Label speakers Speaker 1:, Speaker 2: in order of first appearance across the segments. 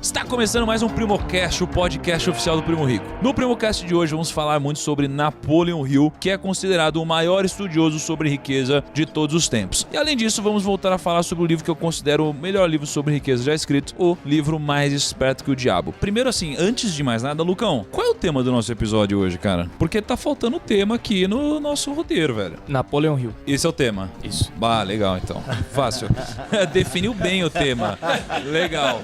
Speaker 1: Está começando mais um PrimoCast, o podcast oficial do Primo Rico. No PrimoCast de hoje vamos falar muito sobre Napoleon Hill, que é considerado o maior estudioso sobre riqueza de todos os tempos. E além disso, vamos voltar a falar sobre o livro que eu considero o melhor livro sobre riqueza já escrito, o livro Mais Esperto que o Diabo. Primeiro assim, antes de mais nada, Lucão, qual é o tema do nosso episódio hoje, cara? Porque tá faltando tema aqui no nosso roteiro, velho.
Speaker 2: Napoleon Hill.
Speaker 1: Esse é o tema?
Speaker 2: Isso.
Speaker 1: Bah, legal então. Fácil. Definiu bem o tema. Legal.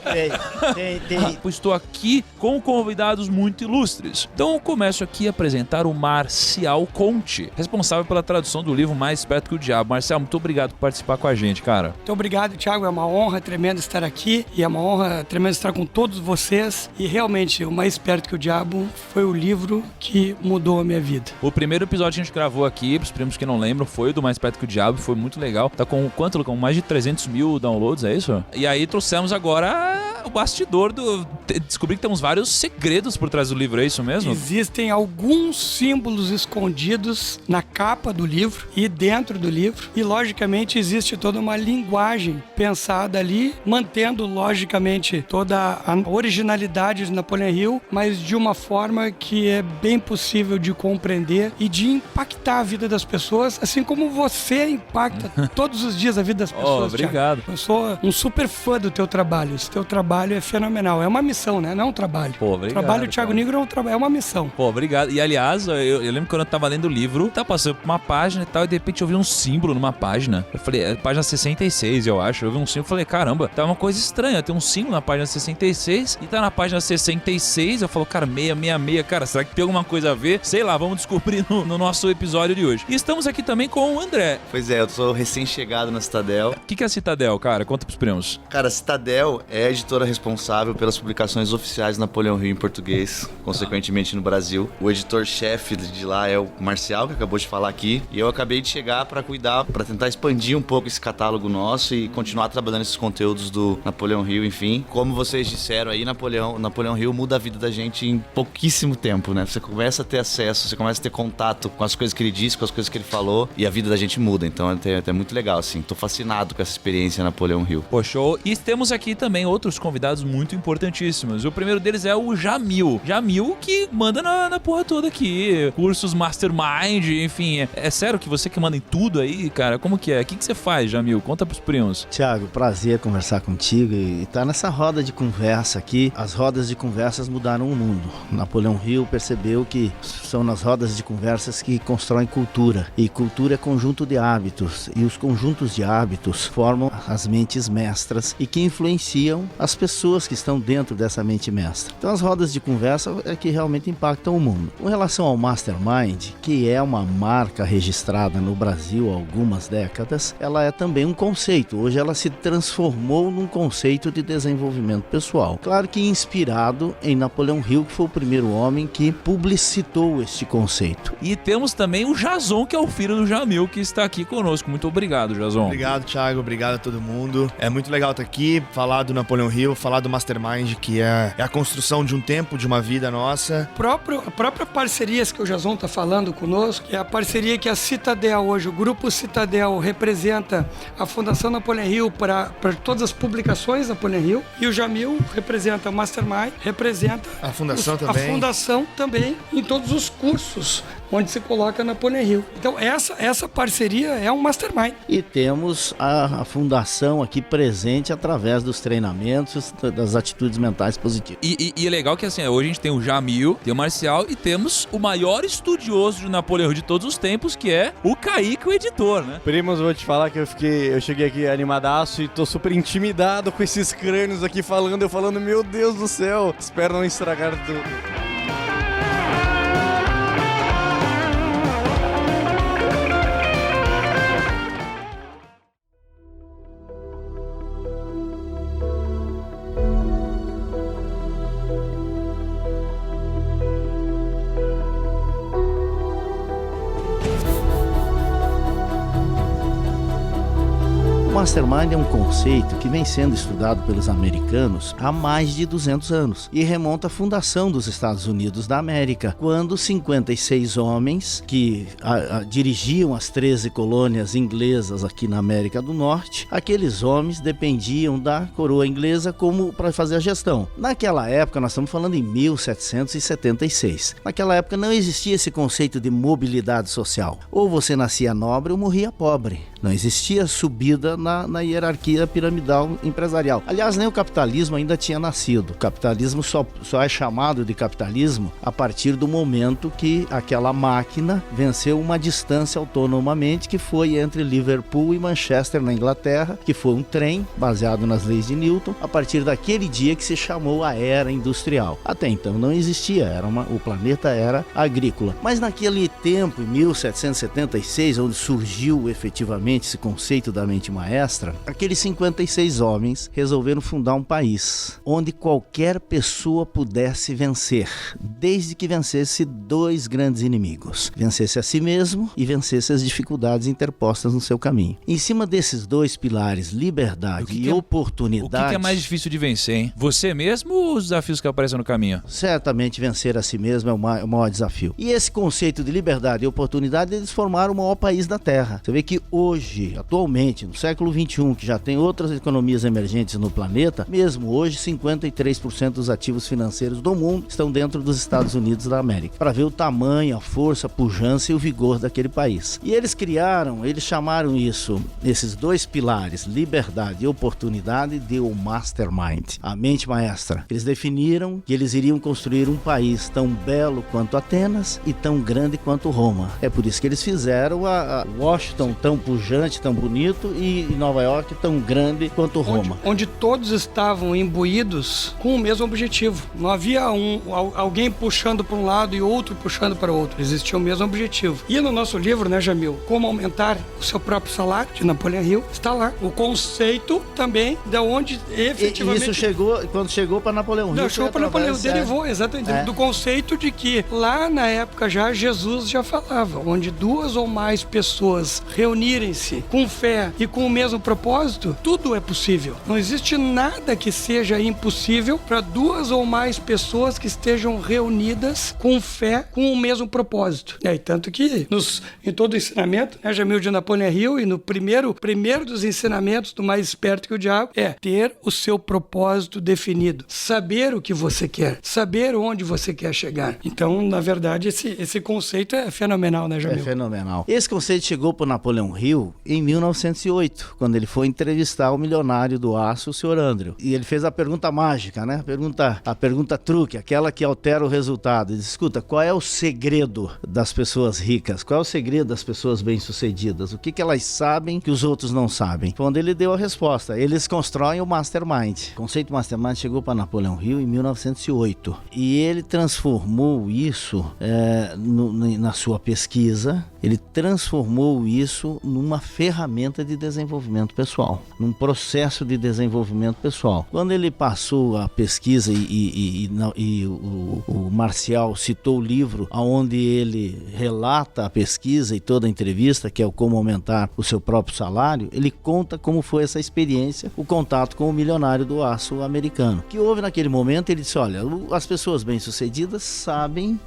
Speaker 1: Estou aqui com convidados muito ilustres. Então eu começo aqui a apresentar o Marcial Conte, responsável pela tradução do livro Mais Esperto que o Diabo. Marcial, muito obrigado por participar com a gente, cara.
Speaker 3: Muito obrigado, Thiago. É uma honra tremenda estar aqui e é uma honra tremenda estar com todos vocês. E realmente, o Mais Esperto que o Diabo foi o livro que mudou a minha vida.
Speaker 1: O primeiro episódio que a gente gravou aqui, pros primos que não lembram, foi o do Mais Esperto que o Diabo. Foi muito legal. Tá com quanto, Lucão? Mais de 300 mil downloads, é isso? E aí trouxemos agora o bastidor do... Descobri que temos vários segredos por trás do livro, é isso mesmo?
Speaker 3: Existem alguns símbolos escondidos na capa do livro e dentro do livro. E, logicamente, existe toda uma linguagem pensada ali, mantendo, logicamente, toda a originalidade de Napoleon Hill, mas de uma forma que é bem possível de compreender e de impactar a vida das pessoas, assim como você impacta todos os dias a vida das pessoas.
Speaker 1: Obrigado.
Speaker 3: Thiago. Eu sou um super fã do teu trabalho. Esse teu trabalho é fenomenal. É uma missão, né? Não é um trabalho.
Speaker 1: Pô, obrigado.
Speaker 3: O trabalho do Thiago Nigro é uma missão.
Speaker 1: Pô, obrigado. E aliás, eu lembro que quando eu tava lendo o livro, tava passando por uma página e tal, e de repente eu vi um símbolo numa página. Eu falei, é página 66, eu acho. Eu vi um símbolo e falei, caramba, tá uma coisa estranha. Tem um símbolo na página 66 e tá na página 66. Eu falo, cara, 666. Cara, será que tem alguma coisa a ver? Sei lá, vamos descobrir no nosso episódio de hoje. E estamos aqui também com o André.
Speaker 4: Pois é, eu sou recém-chegado na Citadel.
Speaker 1: O que é a Citadel, cara? Conta pros primos.
Speaker 4: Cara, a Citadel é a editora responsável pelas publicações oficiais de Napoleon Hill em português, consequentemente no Brasil. O editor-chefe de lá é o Marcial, que acabou de falar aqui, e eu acabei de chegar para cuidar, para tentar expandir um pouco esse catálogo nosso e continuar trabalhando esses conteúdos do Napoleon Hill, enfim. Como vocês disseram aí, Napoleon Hill muda a vida da gente em pouquíssimo tempo, né? Você começa a ter acesso, você começa a ter contato com as coisas que ele disse, com as coisas que ele falou, e a vida da gente muda. Então é muito legal, assim. Tô fascinado com essa experiência Napoleon Hill.
Speaker 1: Pô, show. E temos aqui também outros convidados muito importantíssimos. O primeiro deles é o Jamil. Jamil que manda na porra toda aqui. Cursos Mastermind, enfim. É sério que você que manda em tudo aí, cara? Como que é? O que você faz, Jamil? Conta pros primos.
Speaker 5: Thiago, prazer conversar contigo e tá nessa roda de conversa aqui. As rodas de conversas mudaram o mundo. Napoleon Hill percebeu que são nas rodas de conversas que constroem cultura. E cultura é conjunto de hábitos. E os conjuntos de hábitos formam as mentes mestras e que influenciam as pessoas que estão dentro dessa mente mestra. Então as rodas de conversa é que realmente impactam o mundo. Com relação ao Mastermind, que é uma marca registrada no Brasil há algumas décadas, ela é também um conceito. Hoje ela se transformou num conceito de desenvolvimento pessoal. Claro que inspirado em Napoleon Hill, que foi o primeiro homem que publicitou este conceito.
Speaker 1: E temos também o Jason, que é o filho do Jamil, que está aqui conosco. Muito obrigado, Jason.
Speaker 6: Obrigado, Thiago. Obrigado a todo mundo. É muito legal estar aqui, falar do Napoleon Hill, falar do Mastermind, que é a construção de um tempo, de uma vida nossa.
Speaker 3: A própria parceria que o Jason está falando conosco é a parceria que a Citadel hoje, o Grupo Citadel, representa a Fundação Napoleon Hill para todas as publicações Napoleon Hill, e o Jamil representa o Mastermind, representa
Speaker 6: a Fundação também.
Speaker 3: A Fundação também em todos os cursos onde se coloca Napoleon Hill. Então essa parceria é um mastermind.
Speaker 5: E temos a fundação aqui presente através dos treinamentos, das atitudes mentais positivas.
Speaker 1: E é legal que assim, hoje a gente tem o Jamil, tem o Marcial e temos o maior estudioso de Napoleon Hill de todos os tempos, que é o Kaique, o editor, né?
Speaker 2: Primos, vou te falar que eu cheguei aqui animadaço e tô super intimidado com esses crânios aqui eu falando, meu Deus do céu, espero não estragar tudo.
Speaker 5: mastermind é um conceito que vem sendo estudado pelos americanos há mais de 200 anos e remonta à fundação dos Estados Unidos da América, quando 56 homens que dirigiam as 13 colônias inglesas aqui na América do Norte, aqueles homens dependiam da coroa inglesa como para fazer a gestão. Naquela época, nós estamos falando em 1776. Naquela época não existia esse conceito de mobilidade social. Ou você nascia nobre ou morria pobre. Não existia subida na hierarquia piramidal empresarial. Aliás, nem o capitalismo ainda tinha nascido. O capitalismo só é chamado de capitalismo a partir do momento que aquela máquina venceu uma distância autonomamente, que foi entre Liverpool e Manchester, na Inglaterra, que foi um trem baseado nas leis de Newton, a partir daquele dia que se chamou a Era Industrial. Até então não existia, o planeta era agrícola. Mas naquele tempo, em 1776, onde surgiu efetivamente esse conceito da mente maestra, aqueles 56 homens resolveram fundar um país onde qualquer pessoa pudesse vencer, desde que vencesse dois grandes inimigos: vencesse a si mesmo e vencesse as dificuldades interpostas no seu caminho. Em cima desses dois pilares, liberdade e oportunidade...
Speaker 1: O que é mais difícil de vencer, hein? Você mesmo ou os desafios que aparecem no caminho?
Speaker 5: Certamente vencer a si mesmo é o maior desafio. E esse conceito de liberdade e oportunidade, eles formaram o maior país da Terra. Você vê que hoje, atualmente, no século XXI, que já tem outras economias emergentes no planeta, mesmo hoje, 53% dos ativos financeiros do mundo estão dentro dos Estados Unidos da América, para ver o tamanho, a força, a pujança e o vigor daquele país. E eles chamaram esses dois pilares, liberdade e oportunidade, de o Mastermind, a mente maestra. Eles definiram que eles iriam construir um país tão belo quanto Atenas e tão grande quanto Roma. É por isso que eles fizeram a Washington tão pujante, tão bonito, e Nova York tão grande quanto Roma.
Speaker 3: Onde todos estavam imbuídos com o mesmo objetivo. Não havia alguém puxando para um lado e outro puxando para outro. Existia o mesmo objetivo. E no nosso livro, né, Jamil, Como Aumentar o Seu Próprio Salário, de Napoleon Hill, está lá. O conceito também de onde efetivamente...
Speaker 5: E isso quando chegou para Napoleão Hill.
Speaker 3: Não, chegou para Napoleão Hill, derivou exatamente do conceito de que lá na época Jesus já falava, onde duas ou mais pessoas reunirem-se com fé e com o mesmo propósito, tudo é possível. Não existe nada que seja impossível para duas ou mais pessoas que estejam reunidas com fé, com o mesmo propósito. E aí, tanto que em todo o ensinamento, né, Jamil, de Napoleon Hill, e no primeiro dos ensinamentos do Mais Esperto que o Diabo, é ter o seu propósito definido, saber o que você quer, saber onde você quer chegar. Então, na verdade, esse conceito é fenomenal, né, Jamil?
Speaker 5: É fenomenal. Esse conceito chegou para Napoleão Hill em 1908, quando ele foi entrevistar o milionário do aço, o Sr. Andrew. E ele fez a pergunta mágica, né? A pergunta truque, aquela que altera o resultado. Ele disse: escuta, qual é o segredo das pessoas ricas? Qual é o segredo das pessoas bem-sucedidas? O que elas sabem que os outros não sabem? Quando ele deu a resposta, eles constroem o Mastermind. O conceito Mastermind chegou para Napoleão Hill em 1908. E ele transformou isso na sua pesquisa, ele transformou isso numa ferramenta de desenvolvimento pessoal, num processo de desenvolvimento pessoal. Quando ele passou a pesquisa e o Marcial citou o livro onde ele relata a pesquisa e toda a entrevista, que é o Como Aumentar o Seu Próprio Salário, ele conta como foi essa experiência, o contato com o milionário do aço americano. Que houve naquele momento, ele disse: olha, as pessoas bem-sucedidas sabem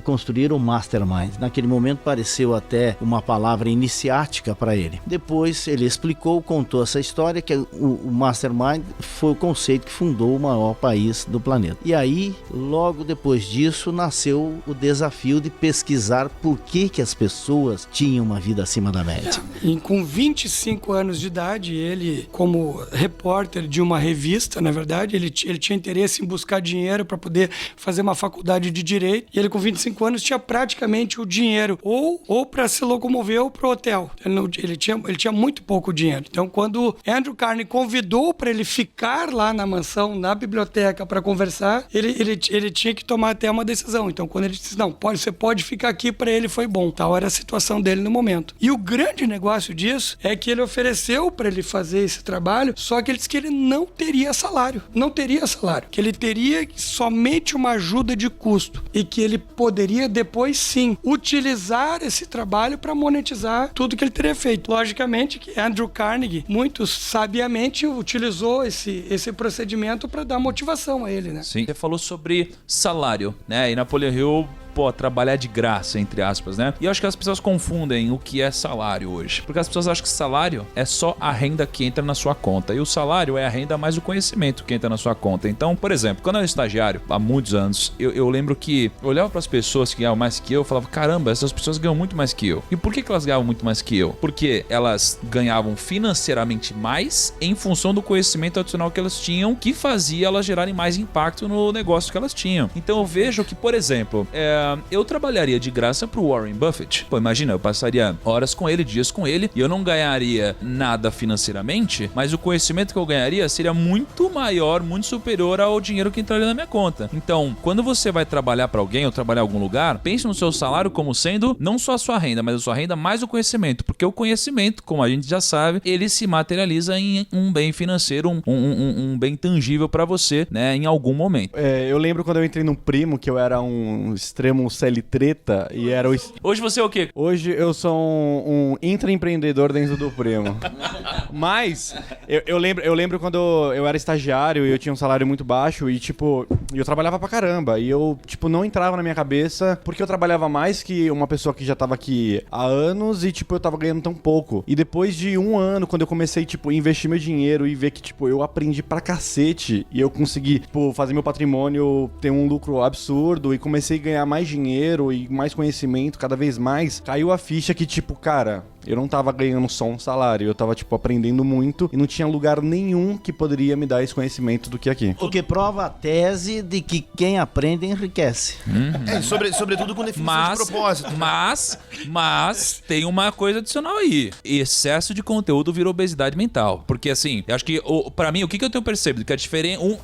Speaker 5: construir o Mastermind. Naquele momento pareceu até uma palavra iniciática para ele. Depois ele explicou, contou essa história, que o Mastermind foi o conceito que fundou o maior país do planeta. E aí, logo depois disso, nasceu o desafio de pesquisar por que as pessoas tinham uma vida acima da média.
Speaker 3: E com 25 anos de idade, ele, como repórter de uma revista, na verdade, ele tinha interesse em buscar dinheiro para poder fazer uma faculdade de Direito, e ele com 25 anos tinha praticamente o dinheiro ou para se locomover ou para o hotel. Ele tinha muito pouco dinheiro. Então, quando Andrew Carnegie convidou para ele ficar lá na mansão, na biblioteca, para conversar, ele tinha que tomar até uma decisão. Então, quando ele disse: não, você pode ficar aqui, para ele foi bom. Tal era a situação dele no momento. E o grande negócio disso é que ele ofereceu para ele fazer esse trabalho, só que ele disse que ele não teria salário. Não teria salário. Que ele teria somente uma ajuda de custo. E que ele poderia depois, sim, utilizar esse trabalho para monetizar tudo que ele teria feito. feito. Logicamente que Andrew Carnegie, muito sabiamente, utilizou esse procedimento para dar motivação a ele, né?
Speaker 1: Sim. Você falou sobre salário, né? E Napoleon Hill, trabalhar de graça, entre aspas, né? E eu acho que as pessoas confundem o que é salário hoje. Porque as pessoas acham que salário é só a renda que entra na sua conta. E o salário é a renda mais o conhecimento que entra na sua conta. Então, por exemplo, quando eu era estagiário, há muitos anos, eu lembro que eu olhava para as pessoas que ganhavam mais que eu, falava, caramba, essas pessoas ganham muito mais que eu. E por que elas ganhavam muito mais que eu? Porque elas ganhavam financeiramente mais em função do conhecimento adicional que elas tinham, que fazia elas gerarem mais impacto no negócio que elas tinham. Então eu vejo que, por exemplo, eu trabalharia de graça pro Warren Buffett. Pô, imagina, eu passaria horas com ele, dias com ele, e eu não ganharia nada financeiramente, mas o conhecimento que eu ganharia seria muito maior, muito superior ao dinheiro que entraria na minha conta. Então, quando você vai trabalhar para alguém ou trabalhar em algum lugar, pense no seu salário como sendo não só a sua renda, mas a sua renda mais o conhecimento, porque o conhecimento, como a gente já sabe, ele se materializa em um bem financeiro, um bem tangível para você, né, em algum momento.
Speaker 2: Eu lembro quando eu entrei num Primo, que eu era um extremo CL-treta e era o...
Speaker 1: Hoje você é o quê?
Speaker 2: Hoje eu sou um intraempreendedor dentro do Primo. Mas eu lembro quando eu era estagiário e eu tinha um salário muito baixo e, tipo, eu trabalhava pra caramba. E eu, tipo, não entrava na minha cabeça porque eu trabalhava mais que uma pessoa que já tava aqui há anos e, tipo, eu tava ganhando tão pouco. E depois de um ano, quando eu comecei, tipo, investir meu dinheiro e ver que, tipo, eu aprendi pra cacete e eu consegui, tipo, fazer meu patrimônio ter um lucro absurdo e comecei a ganhar mais dinheiro e mais conhecimento cada vez mais, caiu a ficha que, tipo, cara, eu não tava ganhando só um salário, eu tava, tipo, aprendendo muito e não tinha lugar nenhum que poderia me dar esse conhecimento do que aqui.
Speaker 5: O que prova a tese de que quem aprende enriquece.
Speaker 6: Sobretudo com definição de propósito.
Speaker 1: Mas tem uma coisa adicional aí. Excesso de conteúdo vira obesidade mental. Porque, assim, eu acho que, pra mim, o que eu tenho percebido? Que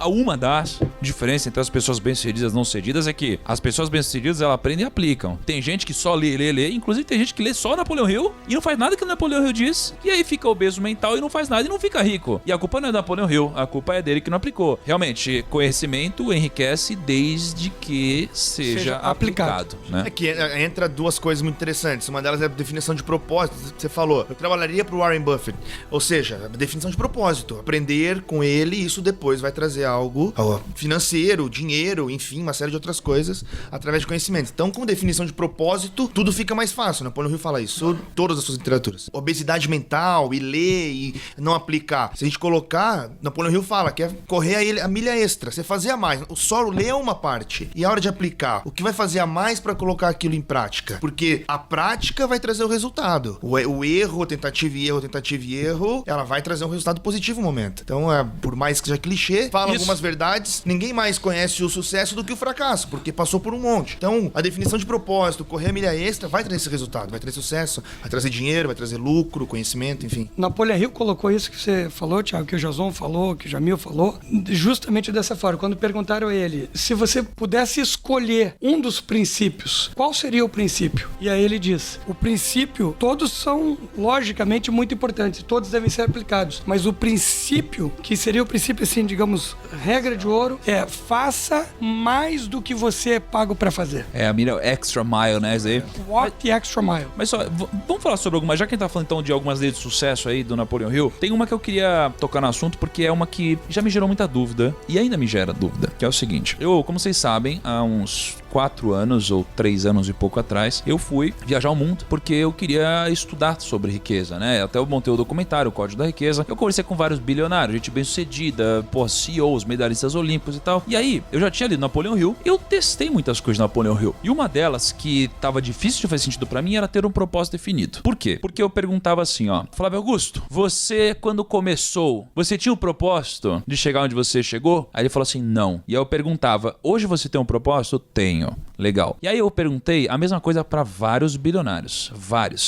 Speaker 1: uma das diferenças entre as pessoas bem-sucedidas e as não-sucedidas é que as pessoas bem-sucedidas, elas aprendem e aplicam. Tem gente que só lê. Inclusive, tem gente que lê só Napoleon Hill e não faz nada que o Napoleon Hill diz. E aí fica obeso mental e não faz nada e não fica rico. E a culpa não é do Napoleon Hill, a culpa é dele que não aplicou. Realmente, conhecimento enriquece desde que seja aplicado, né?
Speaker 6: É que entra duas coisas muito interessantes. Uma delas é a definição de propósito. Você falou, eu trabalharia pro Warren Buffett. Ou seja, a definição de propósito. Aprender com ele, isso depois vai trazer algo financeiro, dinheiro, enfim, uma série de outras coisas através de conhecimento. Então, com definição de propósito, tudo fica mais fácil. Napoleon Hill fala isso, todas as suas literaturas. Obesidade mental e ler e não aplicar. Se a gente colocar, Napoleon Hill fala que é correr a milha extra, você fazer a mais. O só ler é uma parte. E a hora de aplicar, o que vai fazer a mais para colocar aquilo em prática? Porque a prática vai trazer o resultado. O erro, tentativa e erro, ela vai trazer um resultado positivo no momento. Então, por mais que seja clichê, fala algumas verdades, ninguém mais conhece o sucesso do que o fracasso, porque passou por um monte. Então, a definição de propósito, correr a milha extra, vai trazer esse resultado, vai trazer sucesso, vai trazer dinheiro, vai trazer lucro, conhecimento, enfim.
Speaker 3: Napoleon Hill colocou isso que você falou, Thiago, que o Jason falou, que o Jamil falou, justamente dessa forma. Quando perguntaram a ele, se você pudesse escolher um dos princípios, qual seria o princípio? E aí ele diz, o princípio, todos são logicamente muito importantes, todos devem ser aplicados, mas o princípio, que seria o princípio, assim, digamos, regra de ouro, é faça mais do que você é pago pra fazer.
Speaker 1: É, a mira extra mile, né?
Speaker 3: Walk the extra mile.
Speaker 1: Mas só, vamos falar sobre algumas, já que a gente tá falando então de algumas leis de sucesso aí do Napoleon Hill, tem uma que eu queria tocar no assunto porque é uma que já me gerou muita dúvida e ainda me gera dúvida, que é o seguinte, eu, como vocês sabem, há uns 4 anos ou 3 anos e pouco atrás, eu fui viajar o mundo porque eu queria estudar sobre riqueza, né? Até eu montei o documentário, o Código da Riqueza, eu conversei com vários bilionários, gente bem-sucedida, CEOs, medalhistas olímpicos e tal, e aí, eu já tinha lido Napoleon Hill, eu testei muitas coisas de Napoleon Hill, e uma delas que tava difícil de fazer sentido pra mim era ter um propósito definido. Por quê? Porque eu perguntava assim, ó, Flávio Augusto, você quando começou, você tinha um propósito de chegar onde você chegou? Aí ele falou assim, não. E aí eu perguntava, hoje você tem um propósito? Tenho. Legal. E aí eu perguntei a mesma coisa pra vários bilionários,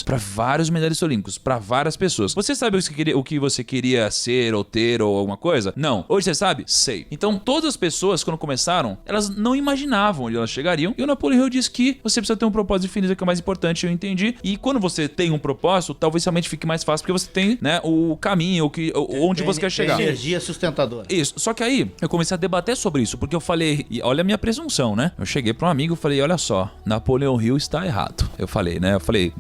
Speaker 1: pra vários medalhistas olímpicos, pra várias pessoas. Você sabe o que você queria ser ou ter ou alguma coisa? Não. Hoje você sabe? Sei. Então todas as pessoas quando começaram, elas não imaginavam onde elas chegariam. E o Napoleon Hill disse que você precisa ter um propósito definido, que é o mais importante, eu entendi. E quando você tem um propósito, talvez realmente fique mais fácil, porque você tem, né, o caminho, onde você quer chegar.
Speaker 5: Energia sustentadora.
Speaker 1: Isso. Só que aí, eu comecei a debater sobre isso, porque eu falei, e olha a minha presunção, né? Eu cheguei pra pra um amigo e falei, olha só, Napoleão Hill está errado. Eu falei, né? Eu falei,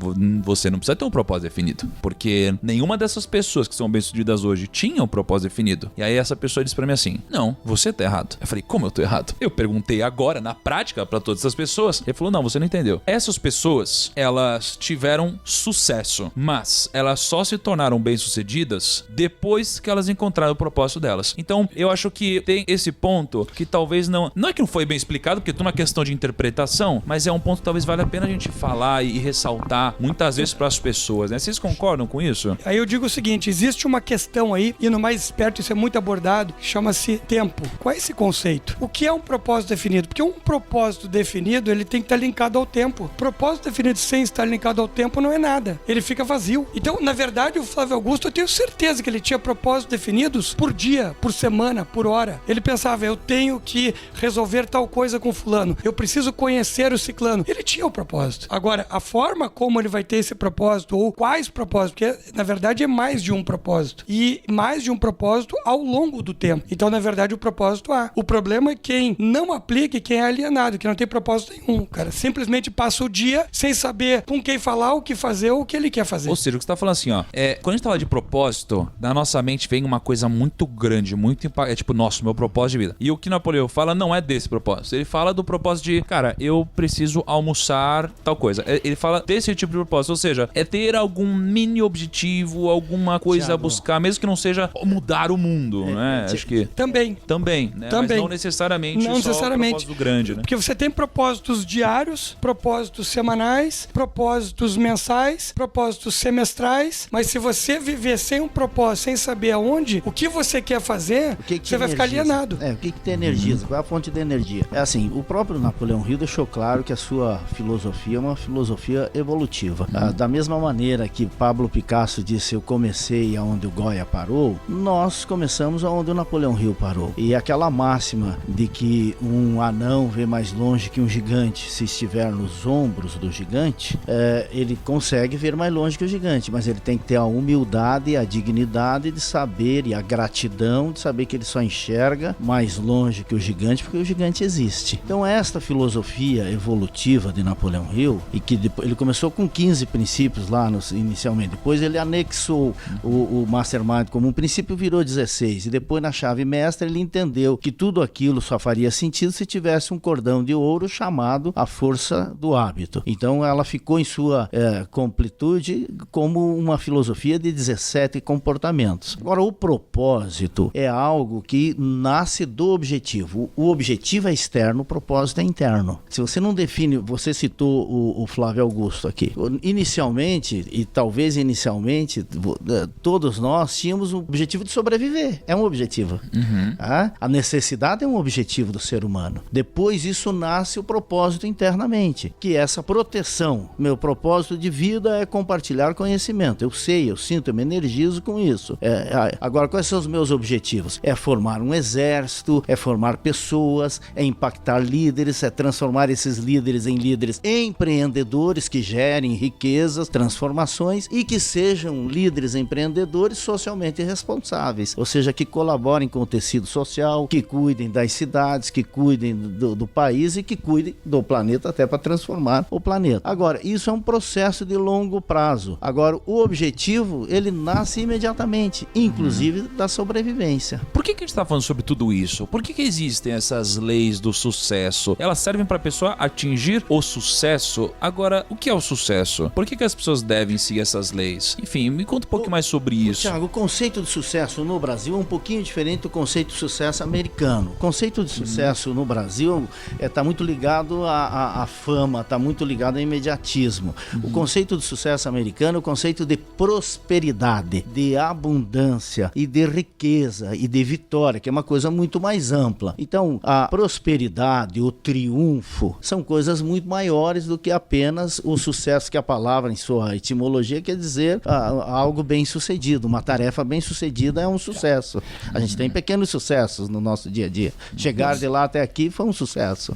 Speaker 1: você não precisa ter um propósito definido, porque nenhuma dessas pessoas que são bem-sucedidas hoje tinha um propósito definido. E aí essa pessoa disse pra mim assim, não, você tá errado. Eu falei, como eu tô errado? Eu perguntei agora, na prática, pra todas essas pessoas. Ele falou, não, você não entendeu. Essas pessoas, elas tiveram sucesso, mas elas só se tornaram bem-sucedidas depois que elas encontraram o propósito delas. Então, eu acho que tem esse ponto que talvez não é que não foi bem explicado, porque é uma questão de interpretação, mas é um ponto que talvez valha a pena a gente falar e ressaltar muitas vezes para as pessoas, né? Vocês concordam com isso?
Speaker 3: Aí eu digo o seguinte, existe uma questão aí, e no Mais Esperto isso é muito abordado, que chama-se tempo. Qual é esse conceito? O que é um propósito definido? Porque um propósito definido, ele tem que estar linkado ao tempo. Propósito definido sem estar linkado ao tempo não é nada. Ele fica vazio. Então, na verdade, o Flávio Augusto, eu tenho certeza que ele tinha propósitos definidos por dia, por semana, por hora. Ele pensava, eu tenho que resolver tal coisa com fulano. Eu preciso conhecer o ciclano. Ele tinha o propósito. Agora, a forma como ele vai ter esse propósito, ou quais propósitos, porque, na verdade, é mais de um propósito. E mais de um propósito ao longo do tempo. Então, na verdade, o propósito há. O problema é quem não aplica e quem é alienado, que não tem propósito nenhum, cara. Simplesmente passa o dia sem saber com quem falar, o que fazer ou o que ele quer fazer.
Speaker 1: Ou seja, o que você tá falando assim, ó, quando a gente fala de propósito, na nossa mente vem uma coisa muito grande, muito tipo, nossa, meu propósito de vida. E o que Napoleão fala não é desse propósito. Ele fala do propósito de, cara, eu preciso almoçar tal coisa. Ele fala desse tipo de propósito, ou seja, é ter algum mini objetivo, alguma coisa a buscar, mesmo que não seja mudar o mundo, né? Acho que...
Speaker 3: Também,
Speaker 1: né?
Speaker 3: Também.
Speaker 1: Mas não necessariamente
Speaker 3: Não
Speaker 1: só
Speaker 3: necessariamente.
Speaker 1: propósito grande, né?
Speaker 3: Porque você tem propósitos diários, propósitos semanais, propósitos mensais, propósitos semestrais, mas se você viver sem um propósito, sem saber aonde, o que você quer fazer, você vai ficar alienado.
Speaker 5: O que te energiza? Qual é a fonte de energia? É assim, o próprio Napoleão Hill deixou claro que a sua filosofia é uma filosofia evolutiva. Da mesma maneira que Pablo Picasso disse, eu comecei aonde o Goya parou, nós começamos aonde o Napoleão Hill parou. E aquela máxima de que um anão vê mais longe que um gigante se estiver nos ombros do gigante, ele consegue ver mais longe que o gigante, mas ele tem que ter a humildade e a dignidade de saber, e a gratidão de saber que ele só enxerga mais longe que o gigante, porque o gigante existe. Então esta filosofia evolutiva de Napoleão Hill, e que depois, ele começou com 15 princípios lá inicialmente, depois ele anexou o Mastermind como um princípio, virou 16, e depois na chave mestra ele entendeu que tudo aquilo só faria sentido se tivesse um cordão de ouro chamado a força do hábito. Então ela ficou em sua completude como uma filosofia de 17 comportamentos. Agora, o propósito é algo que nasce do objetivo. O objetivo é externo, o propósito é interno. Se você não define, você citou o Flávio Augusto aqui. Inicialmente, e talvez inicialmente, todos nós tínhamos o objetivo de sobreviver. É um objetivo. A necessidade é um objetivo do ser humano. Depois isso nasce o propósito internamente, que é essa proteção. Meu propósito de vida é compartilhar conhecimento. Eu sei, eu sinto, eu me energizo com isso. Agora, quais são os meus objetivos? É formar um exército, é formar pessoas, é impactar líderes, é transformar esses líderes em líderes empreendedores que gerem riquezas, transformações e que sejam líderes empreendedores socialmente responsáveis, ou seja, que colaborem com o tecido social, que cuidem das cidades, que cuidem do país e que cuidem do planeta até para transformar o planeta. Agora, isso é um processo de longo prazo. Agora, o objetivo, ele nasce imediatamente, inclusive da sobrevivência.
Speaker 1: Por que a gente está falando sobre tudo isso? Por que existem essas leis do sucesso? Elas servem para a pessoa atingir o sucesso? Agora, o que é o sucesso? Por que as pessoas devem seguir essas leis? Enfim, me conta um pouco mais sobre isso.
Speaker 5: Thiago, o conceito de sucesso no Brasil é um pouquinho diferente do conceito de sucesso americano. O conceito de sucesso no Brasil está muito ligado à fama, está muito ligado ao imediatismo. O conceito de sucesso americano é o conceito de prosperidade, de abundância e de riqueza e de vitória, que é uma coisa muito mais ampla. Então, a prosperidade, o triunfo, são coisas muito maiores do que apenas o sucesso, que a palavra em sua etimologia quer dizer algo bem sucedido. Uma tarefa bem sucedida é um sucesso. A gente tem pequenos sucessos no nosso dia a dia. Chegar de lá até aqui foi um sucesso.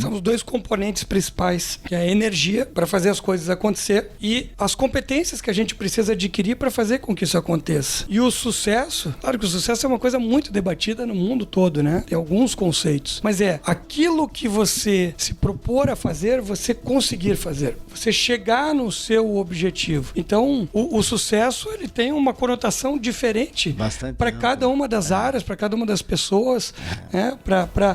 Speaker 3: São os dois componentes principais, que é a energia para fazer as coisas acontecer e as competências que a gente precisa adquirir para fazer com que isso aconteça. E o sucesso, claro que o sucesso é uma coisa muito debatida no mundo todo, né? Tem alguns conceitos, mas é aquilo que você se propor a fazer, você conseguir fazer. Você chegar no seu objetivo. Então, o sucesso, ele tem uma conotação diferente para cada uma das áreas, para cada uma das pessoas, né?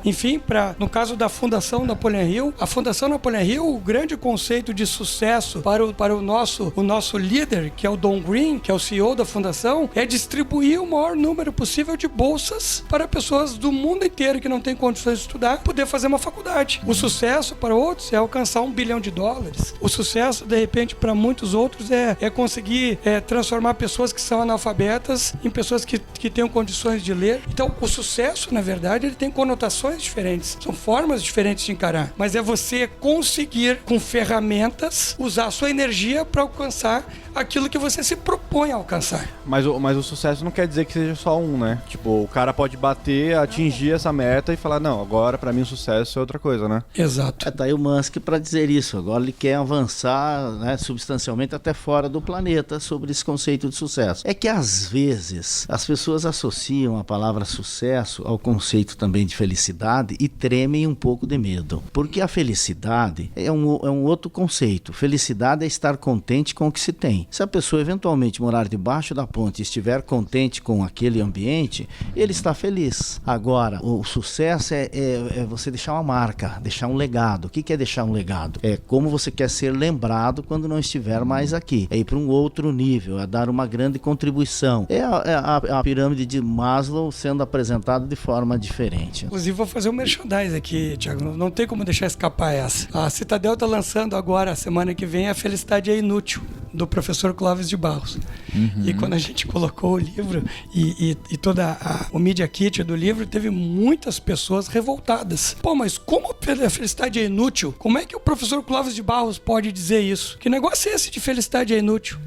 Speaker 3: Enfim, no caso da Fundação Napoleon Hill, a Fundação Napoleon Hill, o grande conceito de sucesso para o nosso líder, que é o Don Green, que é o CEO da fundação, é distribuir o maior número possível de bolsas para pessoas do mundo inteiro que não têm condições de estudar, poder fazer uma faculdade. O sucesso para outros é alcançar $1 bilhão. O sucesso, de repente, para muitos outros é conseguir transformar pessoas que são analfabetas em pessoas que tenham condições de ler. Então, o sucesso, na verdade, ele tem conotações diferentes. São formas diferentes de encarar. Mas é você conseguir, com ferramentas, usar a sua energia para alcançar aquilo que você se propõe a alcançar.
Speaker 2: Mas o sucesso não quer dizer que seja só um, né? Tipo, o cara pode bater, atingir essa meta e falar, não, agora pra mim o sucesso é outra coisa, né?
Speaker 3: Exato.
Speaker 5: Tá aí o Musk para dizer isso. Agora ele quer avançar, né, substancialmente até fora do planeta sobre esse conceito de sucesso. É que às vezes as pessoas associam a palavra sucesso ao conceito também de felicidade e tremem um pouco de medo. Porque a felicidade é um outro conceito. Felicidade é estar contente com o que se tem. Se a pessoa eventualmente morar debaixo da ponte e estiver contente com aquele ambiente, ele está feliz. Agora, o sucesso é você deixar uma marca, deixar um legado. O que é deixar um legado? É como você quer ser lembrado quando não estiver mais aqui. É ir para um outro nível, é dar uma grande contribuição. É a pirâmide de Maslow sendo apresentada de forma diferente.
Speaker 3: Inclusive, vou fazer um merchandise aqui, Thiago. Não tem como deixar escapar essa. A Citadel está lançando agora, a semana que vem, A Felicidade é Inútil, do professor Clóvis de Barros. E quando a gente colocou o livro e toda o Media Kit do livro, teve muitas pessoas revoltadas. Pô, mas como a felicidade é inútil? Como é que o professor Clóvis de Barros pode dizer isso? Que negócio é esse de felicidade é inútil?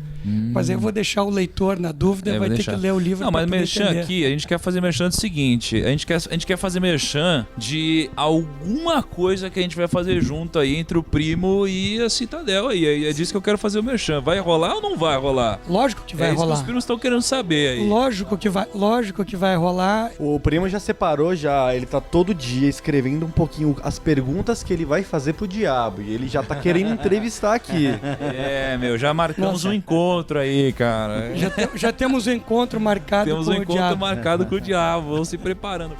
Speaker 3: Mas aí eu vou deixar o leitor na dúvida, vai ter que ler o livro.
Speaker 1: Não,
Speaker 3: pra
Speaker 1: mas
Speaker 3: poder
Speaker 1: merchan
Speaker 3: entender.
Speaker 1: aqui, a gente quer fazer merchan do seguinte, a gente quer fazer merchan de alguma coisa que a gente vai fazer junto aí entre o Primo e a Citadel aí. É disso que eu quero fazer o merchan. Vai rolar ou não vai rolar?
Speaker 3: Lógico que vai
Speaker 1: isso
Speaker 3: rolar.
Speaker 1: que os primos estão querendo saber aí.
Speaker 3: Lógico que vai rolar.
Speaker 2: O Primo já separou, ele tá todo dia escrevendo um pouquinho as perguntas que ele vai fazer pro diabo. E ele já tá querendo entrevistar aqui.
Speaker 1: Já marcamos um encontro aí, cara.
Speaker 3: Já temos um encontro marcado
Speaker 1: Temos
Speaker 3: com
Speaker 1: um
Speaker 3: o
Speaker 1: encontro
Speaker 3: diabo.
Speaker 1: marcado com o diabo. Vamos se preparando.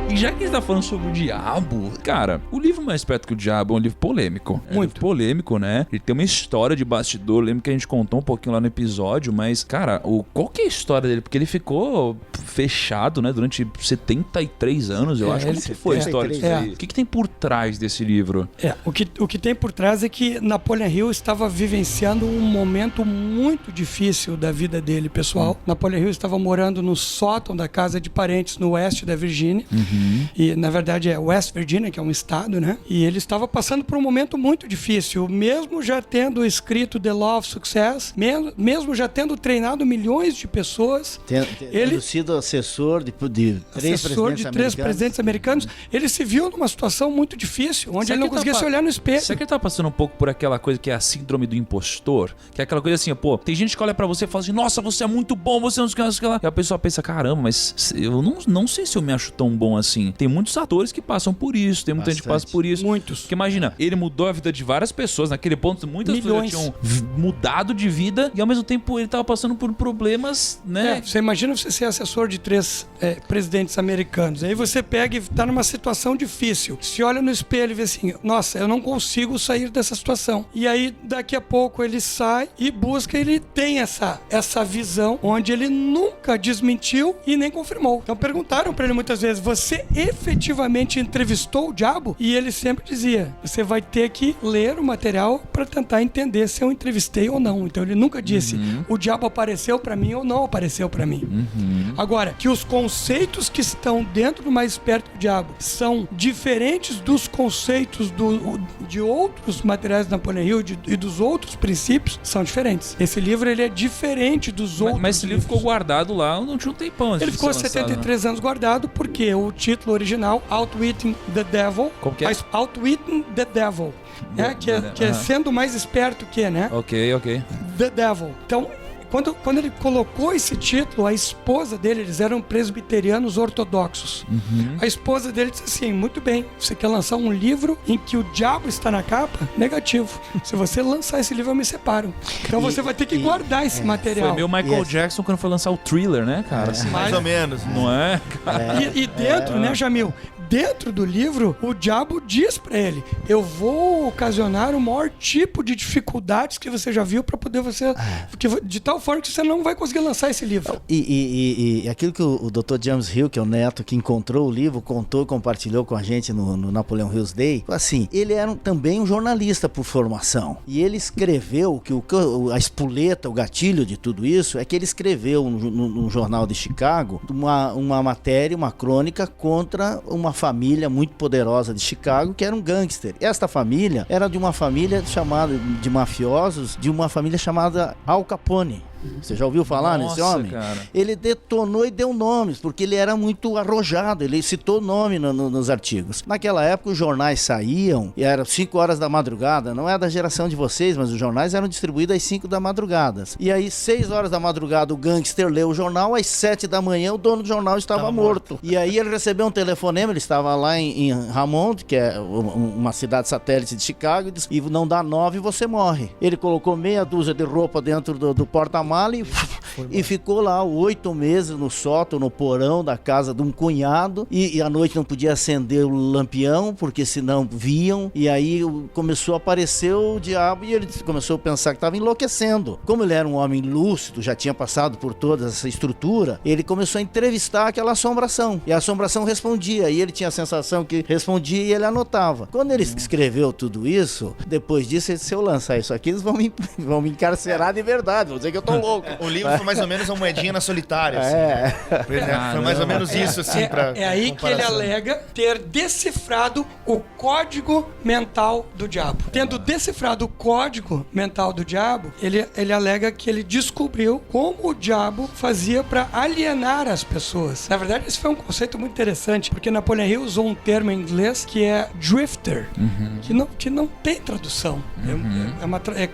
Speaker 1: E já que a gente tá falando sobre o diabo, cara, o livro Mais Perto que o Diabo é um livro polêmico. É um livro polêmico, né? Ele tem uma história de bastidor. Eu lembro que a gente contou um pouquinho lá no episódio, mas, cara, qual que é a história dele? Porque ele ficou fechado, né, durante 73 anos, eu acho. Como que foi a história disso aí? O que tem por trás desse livro?
Speaker 3: O que tem por trás é que Napoleon Hill estava vivenciando um momento muito difícil da vida dele, pessoal. Napoleon Hill estava morando no sótão da casa de parentes no oeste da Virgínia. E, na verdade, é West Virginia, que é um estado, né? E ele estava passando por um momento muito difícil, mesmo já tendo escrito The Law of Success, mesmo já tendo treinado milhões de pessoas.
Speaker 5: Ele sido assessor de três presidentes americanos.
Speaker 3: Ele se viu numa situação muito difícil, onde ele não conseguia se olhar no espelho.
Speaker 1: Será que ele tá passando um pouco por aquela coisa que é a síndrome do impostor? Que é aquela coisa assim, pô, tem gente que olha pra você e fala assim, nossa, você é muito bom, você não sei o que lá. E a pessoa pensa, caramba, mas eu não sei se eu me acho tão bom assim. Tem muitos atores que passam por isso, tem muita gente que passa por isso.
Speaker 3: Muitos.
Speaker 1: Porque imagina, ele mudou a vida de várias pessoas, naquele ponto muitas pessoas já tinham mudado de vida e ao mesmo tempo ele tava passando por problemas, né?
Speaker 3: Você imagina você ser assessor de 3 presidentes americanos, aí você pega e tá numa situação difícil, se olha no espelho e vê assim, nossa, eu não consigo sair dessa situação. E aí daqui a pouco ele sai e busca, ele tem essa visão onde ele nunca desmentiu e nem confirmou. Então perguntaram pra ele muitas vezes, você efetivamente entrevistou o diabo? E ele sempre dizia, você vai ter que ler o material para tentar entender se eu entrevistei ou não. Então ele nunca disse, o diabo apareceu para mim ou não apareceu para mim. Agora, que os conceitos que estão dentro do Mais Perto do Diabo são diferentes dos conceitos de outros materiais de Napoleon Hill e dos outros princípios, são diferentes. Esse livro ele é diferente dos outros.
Speaker 1: Mas esse livro ficou guardado lá, não tinha um tempão.
Speaker 3: Ele ficou 73 anos guardado porque o título título original, Outwitting the Devil.
Speaker 1: Como que é?
Speaker 3: Outwitting the Devil. Que é sendo mais esperto que, né?
Speaker 1: Ok.
Speaker 3: The Devil. Então, quando ele colocou esse título, a esposa dele, eles eram presbiterianos ortodoxos. A esposa dele disse assim: muito bem, você quer lançar um livro em que o diabo está na capa? Negativo. Se você lançar esse livro, eu me separo. Então você vai ter que guardar esse material.
Speaker 1: Foi meio Michael Jackson quando foi lançar o Thriller, né, cara? Assim,
Speaker 6: Mais ou menos.
Speaker 1: não é?
Speaker 3: E dentro, né, Jamil? Dentro do livro, o diabo diz pra ele: eu vou ocasionar o maior tipo de dificuldades que você já viu pra poder você... de tal forma que você não vai conseguir lançar esse livro.
Speaker 5: E aquilo que o Dr. James Hill, que é o neto que encontrou o livro, contou e compartilhou com a gente no Napoleon Hill's Day, assim, ele era também um jornalista por formação. E ele escreveu que a espoleta, o gatilho de tudo isso, é que ele escreveu no jornal de Chicago uma matéria, uma crônica contra uma família muito poderosa de Chicago, que era um gangster. Esta família era de uma família chamada de mafiosos, de uma família chamada Al Capone. Você já ouviu falar nesse homem?
Speaker 1: Cara.
Speaker 5: Ele detonou e deu nomes, porque ele era muito arrojado, ele citou nome nos artigos. Naquela época os jornais saíam, e era 5 horas da madrugada, não é da geração de vocês, mas os jornais eram distribuídos às 5 da madrugada. E aí, 6 horas da madrugada, o gangster leu o jornal, às 7 da manhã o dono do jornal estava morto. E aí ele recebeu um telefonema, ele estava lá em Hammond, que é uma cidade satélite de Chicago, e disse: e não dá 9 você morre. Ele colocou meia dúzia de roupa dentro do porta-malas e ficou lá 8 meses no sótão, no porão da casa de um cunhado, e à noite não podia acender o lampião, porque senão viam, e aí começou a aparecer o diabo, e ele começou a pensar que estava enlouquecendo. Como ele era um homem lúcido, já tinha passado por toda essa estrutura, ele começou a entrevistar aquela assombração, e a assombração respondia, e ele tinha a sensação que respondia e ele anotava. Quando ele escreveu tudo isso, depois disso ele disse: se eu lançar isso aqui, eles vão me encarcerar de verdade, vão dizer que eu tô louco.
Speaker 6: O livro foi mais ou menos uma moedinha na solitária. Assim. Foi mais ou menos isso, assim, pra
Speaker 3: aí
Speaker 6: comparação.
Speaker 3: que ele alega ter decifrado o código mental do diabo. Tendo decifrado o código mental do diabo, ele alega que ele descobriu como o diabo fazia para alienar as pessoas. Na verdade, esse foi um conceito muito interessante, porque Napoleon Hill usou um termo em inglês que é drifter, que não tem tradução.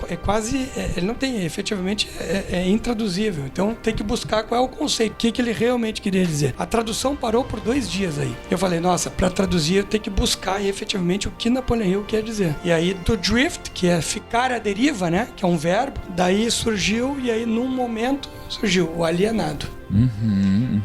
Speaker 3: É quase... ele não tem, efetivamente... É intraduzível, então tem que buscar qual é o conceito, o que ele realmente queria dizer. A tradução parou por 2 dias aí. Eu falei: nossa, para traduzir eu tenho que buscar efetivamente o que Napoleon Hill quer dizer. E aí do drift, que é ficar à deriva, né, que é um verbo, daí surgiu, e aí num momento surgiu o alienado.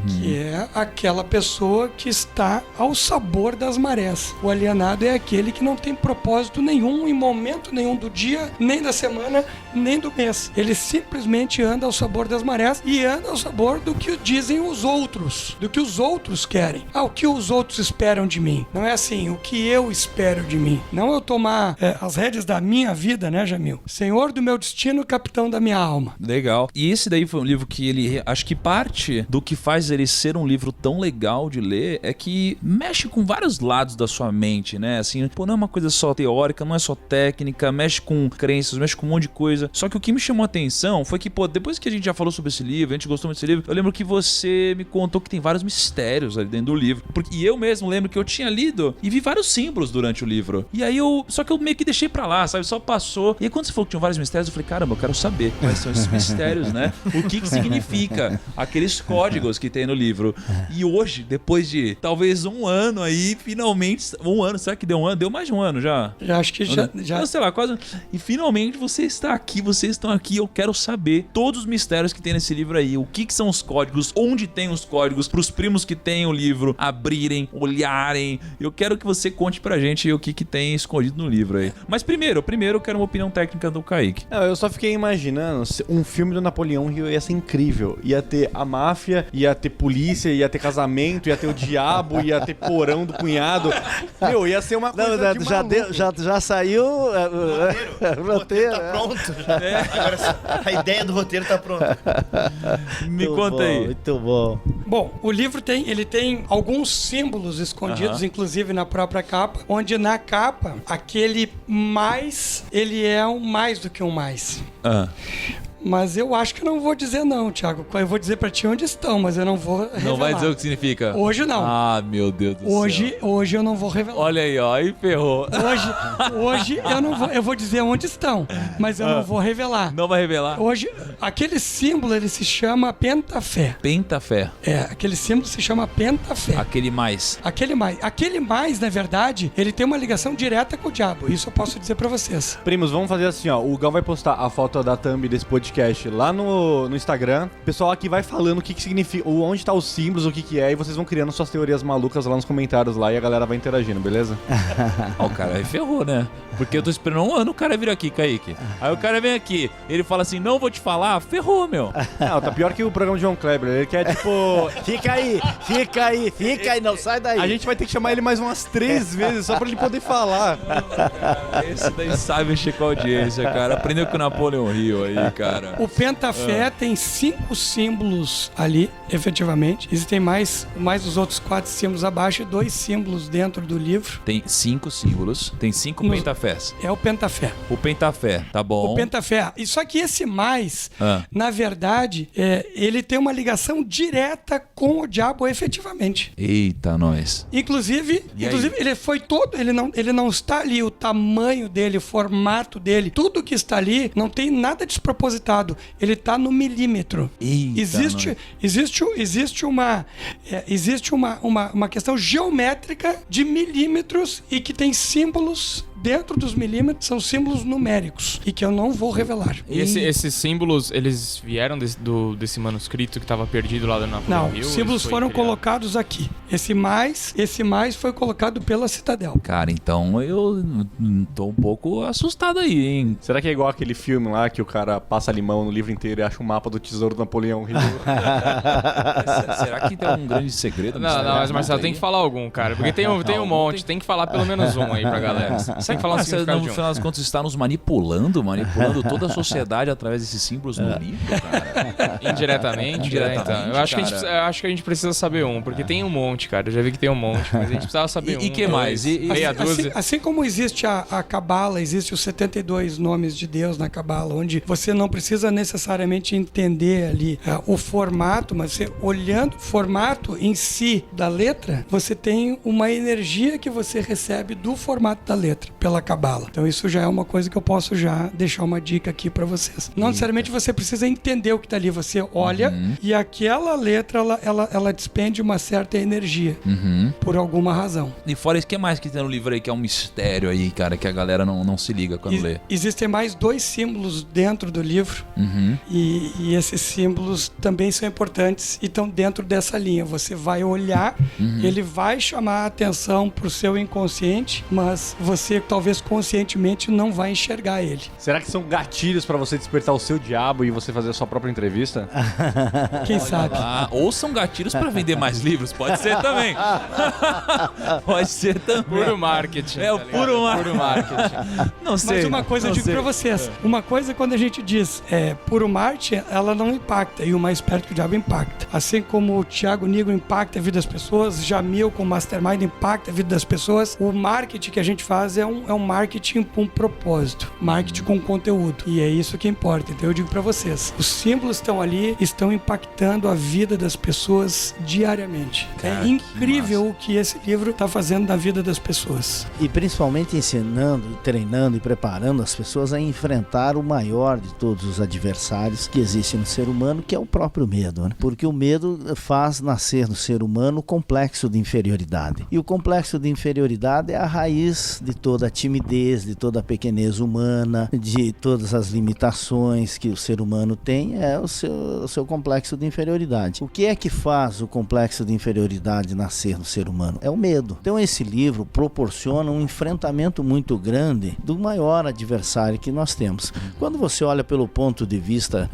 Speaker 3: Que é aquela pessoa que está ao sabor das marés. O alienado é aquele que não tem propósito nenhum em momento nenhum do dia, nem da semana, nem do mês. Ele simplesmente anda ao sabor das marés e anda ao sabor do que dizem os outros, do que os outros querem. O que os outros esperam de mim. Não é assim, o que eu espero de mim. Não eu tomar as rédeas da minha vida, né, Jamil? Senhor do meu destino, capitão da minha alma.
Speaker 1: Legal. E esse daí foi um livro que ele... acho que parte do que faz ele ser um livro tão legal de ler é que mexe com vários lados da sua mente, né? Assim, não é uma coisa só teórica, não é só técnica, mexe com crenças, mexe com um monte de coisa. Só que o que me chamou a atenção foi que, depois que a gente já falou sobre esse livro, a gente gostou muito desse livro, eu lembro que você me contou que tem vários mistérios ali dentro do livro. E eu mesmo lembro que eu tinha lido e vi vários símbolos durante o livro. E aí só que eu meio que deixei pra lá, sabe? Só passou. E aí quando você falou que tinha vários mistérios, eu falei: caramba, eu quero saber quais são esses mistérios, né? O que significa aqueles códigos que tem no livro. E hoje, depois de talvez 1 ano aí, finalmente... 1 ano, será que deu 1 ano? Deu mais de 1 ano já.
Speaker 3: Acho que já...
Speaker 1: Eu sei lá, quase... E finalmente você está aqui, vocês estão aqui. Eu quero saber todos os mistérios que tem nesse livro aí. O que são os códigos, onde tem os códigos, pros primos que têm o livro abrirem, olharem. Eu quero que você conte pra gente o que tem escondido no livro aí. Mas primeiro eu quero uma opinião técnica do Kaique.
Speaker 2: Eu só fiquei imaginando, um filme do Napoleão Hill ia ser incrível. Ia ter a máfia, ia ter polícia, ia ter casamento, ia ter o diabo, ia ter porão do cunhado. Meu, ia ser uma coisa de maluco.
Speaker 5: Já saiu
Speaker 6: O roteiro tá pronto. Agora, a ideia do roteiro tá pronta.
Speaker 1: Me conta aí.
Speaker 5: Muito bom.
Speaker 3: Bom, o livro tem alguns símbolos escondidos, inclusive na própria capa, onde na capa, aquele mais, ele é um mais do que um mais. Mas eu acho que não vou dizer não, Thiago. Eu vou dizer pra ti onde estão, mas eu não vou revelar.
Speaker 1: Não vai dizer o que significa?
Speaker 3: Hoje não.
Speaker 1: Ah, meu Deus do céu.
Speaker 3: Hoje eu não vou revelar.
Speaker 1: Olha aí, ó, aí ferrou.
Speaker 3: Hoje eu não vou. Eu vou dizer onde estão, mas eu não vou revelar.
Speaker 1: Não vai revelar?
Speaker 3: Hoje, aquele símbolo, ele se chama pentafé.
Speaker 1: Pentafé.
Speaker 3: Aquele símbolo se chama pentafé.
Speaker 1: Aquele mais.
Speaker 3: Aquele mais, na verdade, ele tem uma ligação direta com o diabo. Isso eu posso dizer pra vocês.
Speaker 2: Primos, vamos fazer assim, ó. O Gal vai postar a foto da thumb desse podcast lá no Instagram. O pessoal aqui vai falando o que significa, onde tá os símbolos, o que é, e vocês vão criando suas teorias malucas lá nos comentários lá e a galera vai interagindo, beleza?
Speaker 1: Ó, o cara aí ferrou, né? Porque eu tô esperando um ano o cara vir aqui, Kaique. Aí o cara vem aqui, ele fala assim, não vou te falar, ferrou, meu.
Speaker 2: Não, tá pior que o programa de João Kleber. Ele quer, tipo...
Speaker 5: Fica aí, não sai daí.
Speaker 2: A gente vai ter que chamar ele mais umas 3 vezes só pra ele poder falar.
Speaker 1: Esse daí sabe mexer com a audiência, cara. Aprendeu com o Napoleão Hill aí, cara.
Speaker 3: O pentafé tem 5 símbolos ali, efetivamente. Existem mais os outros 4 símbolos abaixo e 2 símbolos dentro do livro.
Speaker 1: Tem 5 símbolos, tem 5 pentafés.
Speaker 3: É o pentafé.
Speaker 1: O pentafé, tá bom.
Speaker 3: O pentafé. E só que esse mais,
Speaker 1: Ah.
Speaker 3: na verdade, ele tem uma ligação direta com o diabo efetivamente.
Speaker 1: Eita, nós.
Speaker 3: Inclusive ele foi todo, ele não está ali, o tamanho dele, o formato dele, tudo que está ali não tem nada despropositado. Ele está no milímetro.
Speaker 1: Eita,
Speaker 3: Existe uma questão geométrica de milímetros e que tem símbolos dentro dos milímetros, são símbolos numéricos e que eu não vou revelar.
Speaker 7: E esses símbolos, eles vieram desse manuscrito que estava perdido lá na
Speaker 3: Não,
Speaker 7: Rio?
Speaker 3: os símbolos foram colocados aqui. Esse mais foi colocado pela Citadel.
Speaker 1: Cara, então eu tô um pouco assustado aí, hein?
Speaker 2: Será que é igual aquele filme lá que o cara passa limão no livro inteiro e acha um mapa do tesouro do Napoleão Hill?
Speaker 1: Será que tem um grande segredo?
Speaker 7: Não, mas Marcelo tem que falar algum, cara. Porque tem um monte, tem que falar pelo menos um aí pra galera. Você tem que falar um
Speaker 1: Você,
Speaker 7: significado
Speaker 1: no
Speaker 7: de um.
Speaker 1: final das contas, está nos manipulando toda a sociedade através desses símbolos no livro, cara.
Speaker 7: Indiretamente, né? Então, eu acho que a gente precisa saber um, porque tem um monte, cara. Eu já vi que tem um monte, mas a gente precisava saber um.
Speaker 1: E que mais?
Speaker 7: Meia dúzia.
Speaker 3: Assim como existe a Cabala, existe os 72 nomes de Deus na Cabala, onde você não precisa necessariamente entender ali o formato, mas você olhando o formato em si da letra, você tem uma energia que você recebe do formato da letra, pela Cabala. Então isso já é uma coisa que eu posso já deixar uma dica aqui pra vocês. Não necessariamente você precisa entender o que tá ali, você olha e aquela letra, ela despende uma certa energia, por alguma razão.
Speaker 1: E fora isso, o que mais que tem no livro aí que é um mistério aí, cara, que a galera não se liga quando lê?
Speaker 3: Existem mais 2 símbolos dentro do livro e esses símbolos também são importantes e estão dentro dessa linha. Você vai olhar, ele vai chamar a atenção pro seu inconsciente, mas você talvez conscientemente não vai enxergar ele.
Speaker 2: Será que são gatilhos pra você despertar o seu diabo e você fazer a sua própria entrevista?
Speaker 3: Quem sabe?
Speaker 1: Ou são gatilhos pra vender mais livros, pode ser também. Pode ser também.
Speaker 7: Puro marketing.
Speaker 1: É o puro marketing. Não sei.
Speaker 3: Mas uma coisa eu digo pra vocês. Uma coisa quando a gente diz puro marketing, ela não impacta. E o mais perto que o diabo impacta. Assim como o Thiago Nigro impacta a vida das pessoas, Jamil com o Mastermind impacta a vida das pessoas, o marketing que a gente faz é um marketing com propósito. Marketing com conteúdo. E é isso que importa. Então eu digo pra vocês. Os símbolos estão ali, estão impactando a vida das pessoas diariamente.
Speaker 1: Cara,
Speaker 3: é incrível o que esse livro tá fazendo na vida das pessoas.
Speaker 5: E principalmente ensinando, treinando e preparando as pessoas a enfrentar o maior de todos os adversários que existe no ser humano, que é o próprio medo, né? Porque o medo faz nascer no ser humano o complexo de inferioridade. E o complexo de inferioridade é a raiz de toda a timidez, de toda a pequenez humana, de todas as limitações que o ser humano tem, é o seu complexo de inferioridade. O que é que faz o complexo de inferioridade nascer no ser humano? É o medo. Então esse livro proporciona um enfrentamento muito grande do maior adversário que nós temos. Quando você olha pelo ponto de vista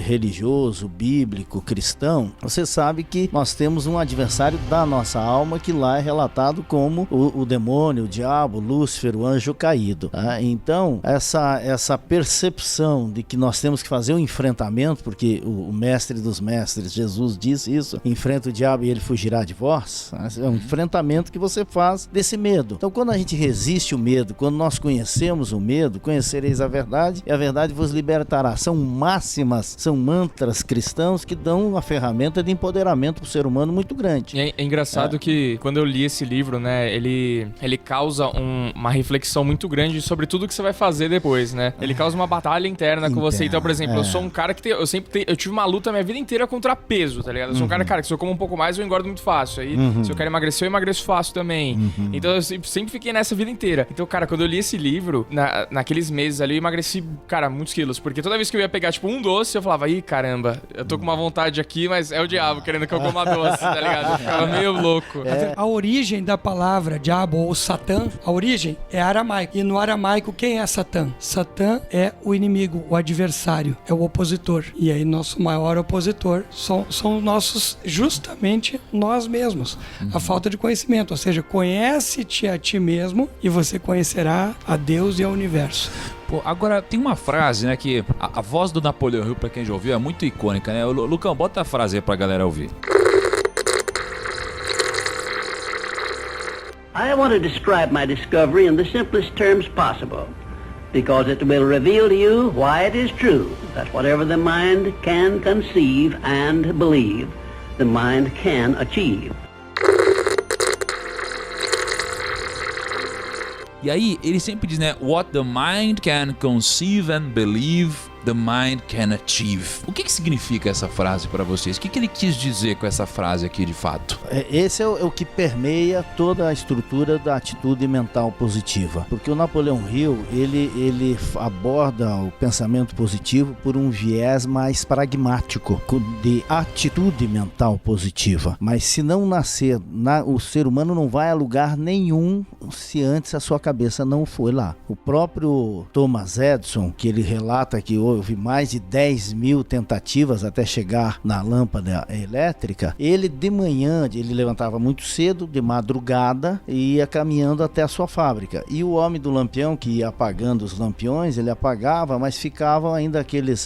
Speaker 5: religioso, bíblico, cristão, você sabe que nós temos um adversário da nossa alma que lá é relatado como o demônio, o diabo, Lúcifer, o anjo caído. Tá? Então, essa percepção de que nós temos que fazer um enfrentamento, porque o mestre dos mestres, Jesus, disse isso: enfrenta o diabo e ele fugirá de vós. Tá? É um enfrentamento que você faz desse medo. Então, quando a gente resiste o medo, quando nós conhecemos o medo, conhecereis a verdade e a verdade vos libertará. São máximas, são mantras cristãos que dão uma ferramenta de empoderamento para o ser humano muito grande.
Speaker 7: É engraçado que quando eu li esse livro, né, ele causa uma reflexão muito grande sobre tudo que você vai fazer depois, né? Ele causa uma batalha interna com você. Então, por exemplo, eu sou um cara que eu tive uma luta a minha vida inteira contra peso, tá ligado? Eu sou um cara, que se eu como um pouco mais, eu engordo muito fácil. Aí, se eu quero emagrecer, eu emagreço fácil também. Então, eu sempre fiquei nessa vida inteira. Então, cara, quando eu li esse livro, naqueles meses ali, eu emagreci, cara, muitos quilos. Porque toda vez que eu ia pegar, tipo, um doce, eu falava, ih, caramba, eu tô com uma vontade aqui, mas é o diabo querendo que eu coma doce, tá ligado? Eu ficava meio louco.
Speaker 3: A origem da palavra diabo ou Satã, a origem é aramaico. E no aramaico, quem é Satã? Satã é o inimigo, o adversário, é o opositor. E aí, nosso maior opositor são nossos, justamente nós mesmos. A falta de conhecimento, ou seja, conhece-te a ti mesmo e você conhecerá a Deus e ao universo.
Speaker 1: Pô, agora, tem uma frase, né, que a voz do Napoleão Hill, pra quem já ouviu, é muito icônica, né? Lucão, bota a frase aí pra galera ouvir.
Speaker 8: I want to describe my discovery in the simplest terms possible, because it will reveal to you why it is true that whatever the mind can conceive and believe, the mind can achieve.
Speaker 1: E aí, ele sempre diz, né? What the mind can conceive and believe, the mind can achieve. O que significa essa frase para vocês? O que ele quis dizer com essa frase aqui, de fato?
Speaker 5: Esse é o que permeia toda a estrutura da atitude mental positiva. Porque o Napoleão Hill, ele aborda o pensamento positivo por um viés mais pragmático, de atitude mental positiva. Mas se não nascer, o ser humano não vai a lugar nenhum se antes a sua cabeça não foi lá. O próprio Thomas Edison, que ele relata que houve mais de 10 mil tentativas até chegar na lâmpada elétrica, ele de manhã, ele levantava muito cedo, de madrugada, e ia caminhando até a sua fábrica. E o homem do lampião, que ia apagando os lampiões, ele apagava, mas ficavam ainda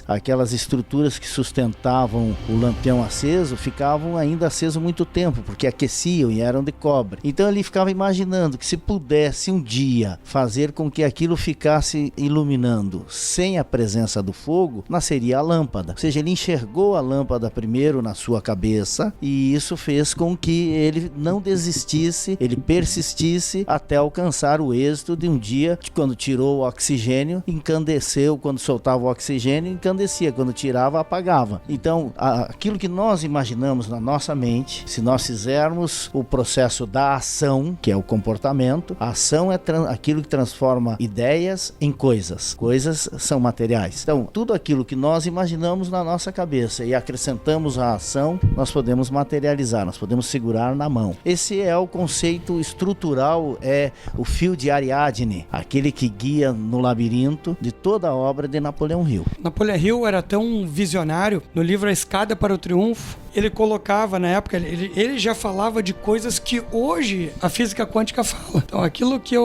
Speaker 5: aquelas estruturas que sustentavam o lampião aceso, ficavam ainda aceso muito tempo, porque aqueciam e eram de cobre. Então ele ficava imaginando que se pudesse um dia fazer com que aquilo ficasse iluminando sem a presença do fogo, nasceria a lâmpada. Ou seja, ele enxergou a lâmpada primeiro na sua cabeça, e isso fez com que ele não desistisse, ele persistisse até alcançar o êxito de um dia, quando tirou o oxigênio, incandesceu, quando soltava o oxigênio, encandecia, quando tirava, apagava. Então, aquilo que nós imaginamos na nossa mente, se nós fizermos o processo da ação, que é o comportamento, a ação é aquilo que transforma ideias em coisas. Coisas são materiais. Então, tudo aquilo que nós imaginamos na nossa cabeça e acrescentamos à ação, nós podemos materializar, nós podemos segurar na mão. Esse é o conceito estrutural, é o fio de Ariadne, aquele que guia no labirinto de toda a obra de Napoleão Hill.
Speaker 3: Napoleão Hill era tão visionário, no livro A Escada para o Triunfo, ele colocava, na época, ele já falava de coisas que hoje a física quântica fala. Então, aquilo que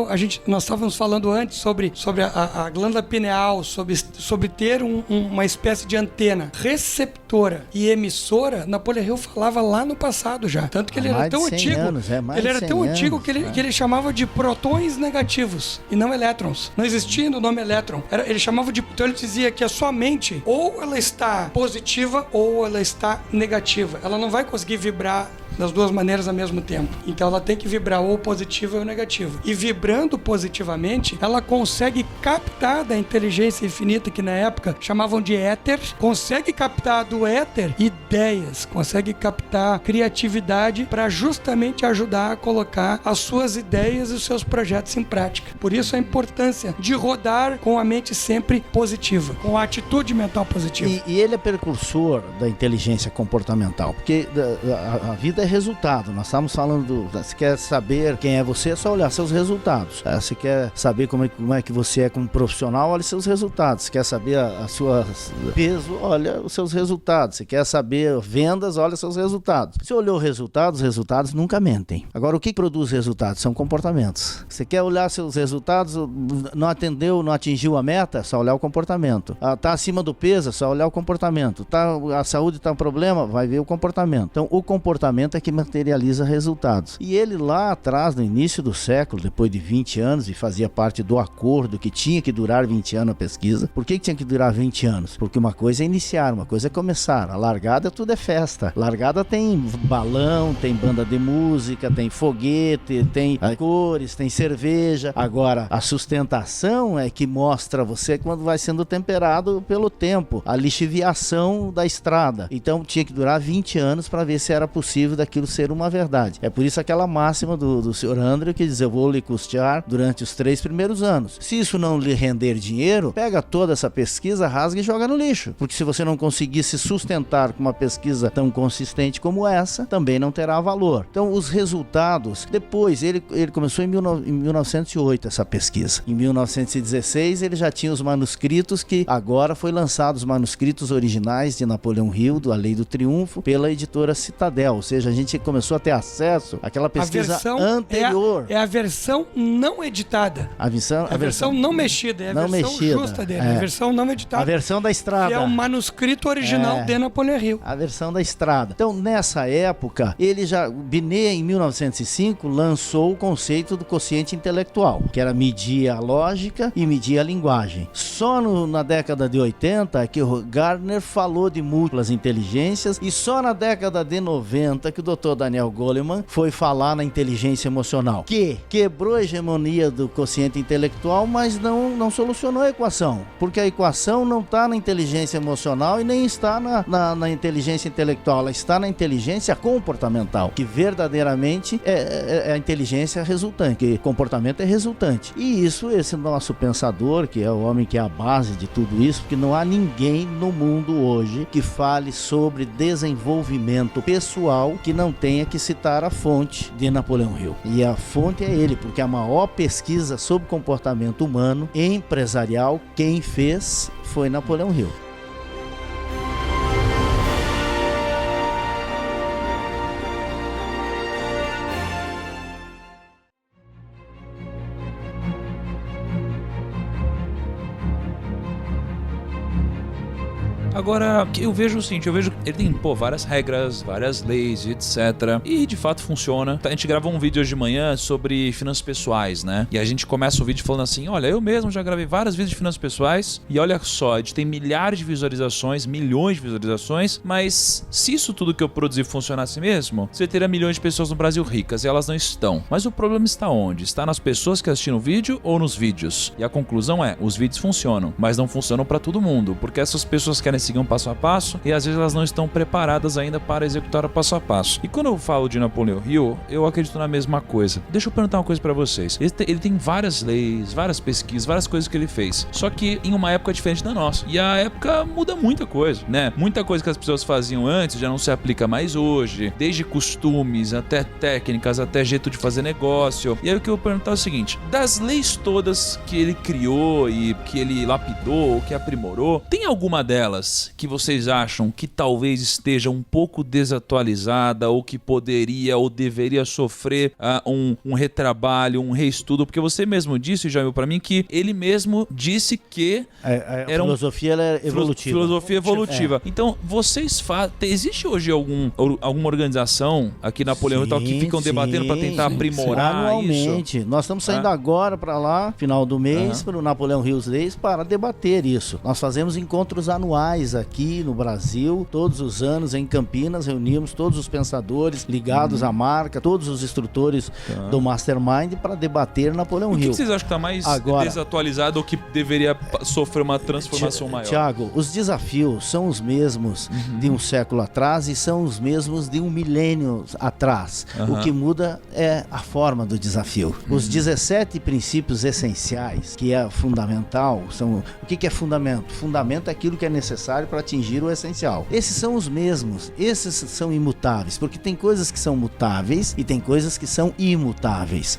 Speaker 3: nós estávamos falando antes sobre a glândula pineal, sobre ter uma espécie de antena receptora e emissora, Napoleão Hill falava lá no passado já. Tanto que ele era tão antigo, ele era tão antigo que ele chamava de protões negativos e não elétrons. Não existia no nome elétron. Ele chamava de... Então ele dizia que a sua mente, ou ela está positiva ou ela está negativa. Ela não vai conseguir vibrar das duas maneiras ao mesmo tempo. Então ela tem que vibrar ou positivo ou negativo. E vibrando positivamente, ela consegue captar da inteligência infinita, que na época chamavam de éter, consegue captar do éter ideias, consegue captar criatividade para justamente ajudar a colocar as suas ideias e os seus projetos em prática. Por isso a importância de rodar com a mente sempre positiva, com a atitude mental positiva.
Speaker 5: E ele é precursor da inteligência comportamental, porque a vida é resultado. Nós estamos falando se quer saber quem é você, é só olhar seus resultados. Se quer saber como é que você é como profissional, olha seus resultados. Se quer saber a sua peso, olha os seus resultados. Se quer saber vendas, olha seus resultados. Se olhou os resultados nunca mentem. Agora, o que produz resultados? São comportamentos. Você quer olhar seus resultados, não atingiu a meta, só olhar o comportamento. Tá acima do peso, só olhar o comportamento. A saúde tá um problema, vai ver o comportamento. Então, o comportamento é que materializa resultados. E ele lá atrás, no início do século, depois de 20 anos, e fazia parte do acordo que tinha que durar 20 anos a pesquisa. Por que tinha que durar 20 anos? Porque uma coisa é iniciar, uma coisa é começar. A largada tudo é festa. Largada tem balão, tem banda de música, tem foguete, tem cores, tem cerveja. Agora, a sustentação é que mostra você quando vai sendo temperado pelo tempo, a lixiviação da estrada. Então tinha que durar 20 anos para ver se era possível daquilo ser uma verdade. É por isso aquela máxima do Sr. Andrew que diz: eu vou lhe custear durante os 3 primeiros anos. Se isso não lhe render dinheiro, pega toda essa pesquisa, rasga e joga no lixo. Porque se você não conseguir se sustentar com uma pesquisa tão consistente como essa, também não terá valor. Então os resultados, depois ele começou em 1908 essa pesquisa. Em 1916 ele já tinha os manuscritos, que agora foi lançado os manuscritos originais de Napoleão Hill, A Lei do Triunfo, pela editora Citadel. Ou seja, a gente começou a ter acesso àquela pesquisa anterior.
Speaker 3: É a versão não editada. A versão não mexida, é a versão justa dele. A versão não editada.
Speaker 5: A versão da estrada.
Speaker 3: Que é o manuscrito original de Napoleão Hill.
Speaker 5: A versão da estrada. Então, nessa época, Binet, em 1905, lançou o conceito do quociente intelectual, que era medir a lógica e medir a linguagem. Só na década de 80 que o Gardner falou de múltiplas inteligências, e só na década de 90 que o Dr. Daniel Goleman foi falar na inteligência emocional, que quebrou a hegemonia do quociente intelectual, mas não solucionou a equação, porque a equação não está na inteligência emocional e nem está na inteligência intelectual, ela está na inteligência comportamental, que verdadeiramente é a inteligência resultante, que comportamento é resultante. E isso, esse nosso pensador, que é o homem que é a base de tudo isso, porque não há ninguém no mundo hoje que fale sobre desenvolvimento pessoal que não tenha que citar a fonte de Napoleão Hill. E a fonte é ele, porque a maior pesquisa sobre comportamento humano empresarial, quem fez foi Napoleão Hill.
Speaker 1: Agora, eu vejo o seguinte, ele tem, várias regras, várias leis, etc. E de fato funciona. A gente gravou um vídeo hoje de manhã sobre finanças pessoais, né? E a gente começa o vídeo falando assim: olha, eu mesmo já gravei vários vídeos de finanças pessoais e olha só, a gente tem milhares de visualizações, milhões de visualizações, mas se isso tudo que eu produzi funcionasse mesmo, você teria milhões de pessoas no Brasil ricas, e elas não estão. Mas o problema está onde? Está nas pessoas que assistiram o vídeo ou nos vídeos? E a conclusão é, os vídeos funcionam, mas não funcionam para todo mundo, porque essas pessoas querem seguir um passo a passo e às vezes elas não estão preparadas ainda para executar o passo a passo. E quando eu falo de Napoleão Hill, eu acredito na mesma coisa. Deixa eu perguntar uma coisa para vocês. Ele tem várias leis, várias pesquisas, várias coisas que ele fez, só que em uma época diferente da nossa. E a época muda muita coisa, né? Muita coisa que as pessoas faziam antes já não se aplica mais hoje, desde costumes, até técnicas, até jeito de fazer negócio. E aí o que eu vou perguntar é o seguinte: das leis todas que ele criou e que ele lapidou, que aprimorou, tem alguma delas que vocês acham que talvez esteja um pouco desatualizada, ou que poderia ou deveria sofrer um retrabalho, um reestudo? Porque você mesmo disse, Jamil, para mim, que ele mesmo disse que
Speaker 5: a filosofia ela é evolutiva.
Speaker 1: Filosofia evolutiva. Então, vocês existe hoje alguma organização aqui na Napoleão Hill que ficam debatendo para tentar aprimorar
Speaker 5: anualmente.
Speaker 1: isso?
Speaker 5: Nós estamos saindo agora para lá, final do mês, para o Napoleão Hill Days, para debater isso. Nós fazemos encontros anuais aqui no Brasil, todos os anos em Campinas, reunimos todos os pensadores ligados à marca, todos os instrutores do Mastermind para debater Napoleão Hill.
Speaker 1: O que vocês acham que está mais desatualizado ou que deveria sofrer uma transformação maior?
Speaker 5: Tiago, os desafios são os mesmos de um século atrás e são os mesmos de um milênio atrás. O que muda é a forma do desafio. Os 17 princípios essenciais, que é fundamental, são... O que é fundamento? Fundamento é aquilo que é necessário necessário para atingir o essencial. Esses são os mesmos, esses são imutáveis, porque tem coisas que são mutáveis e tem coisas que são imutáveis.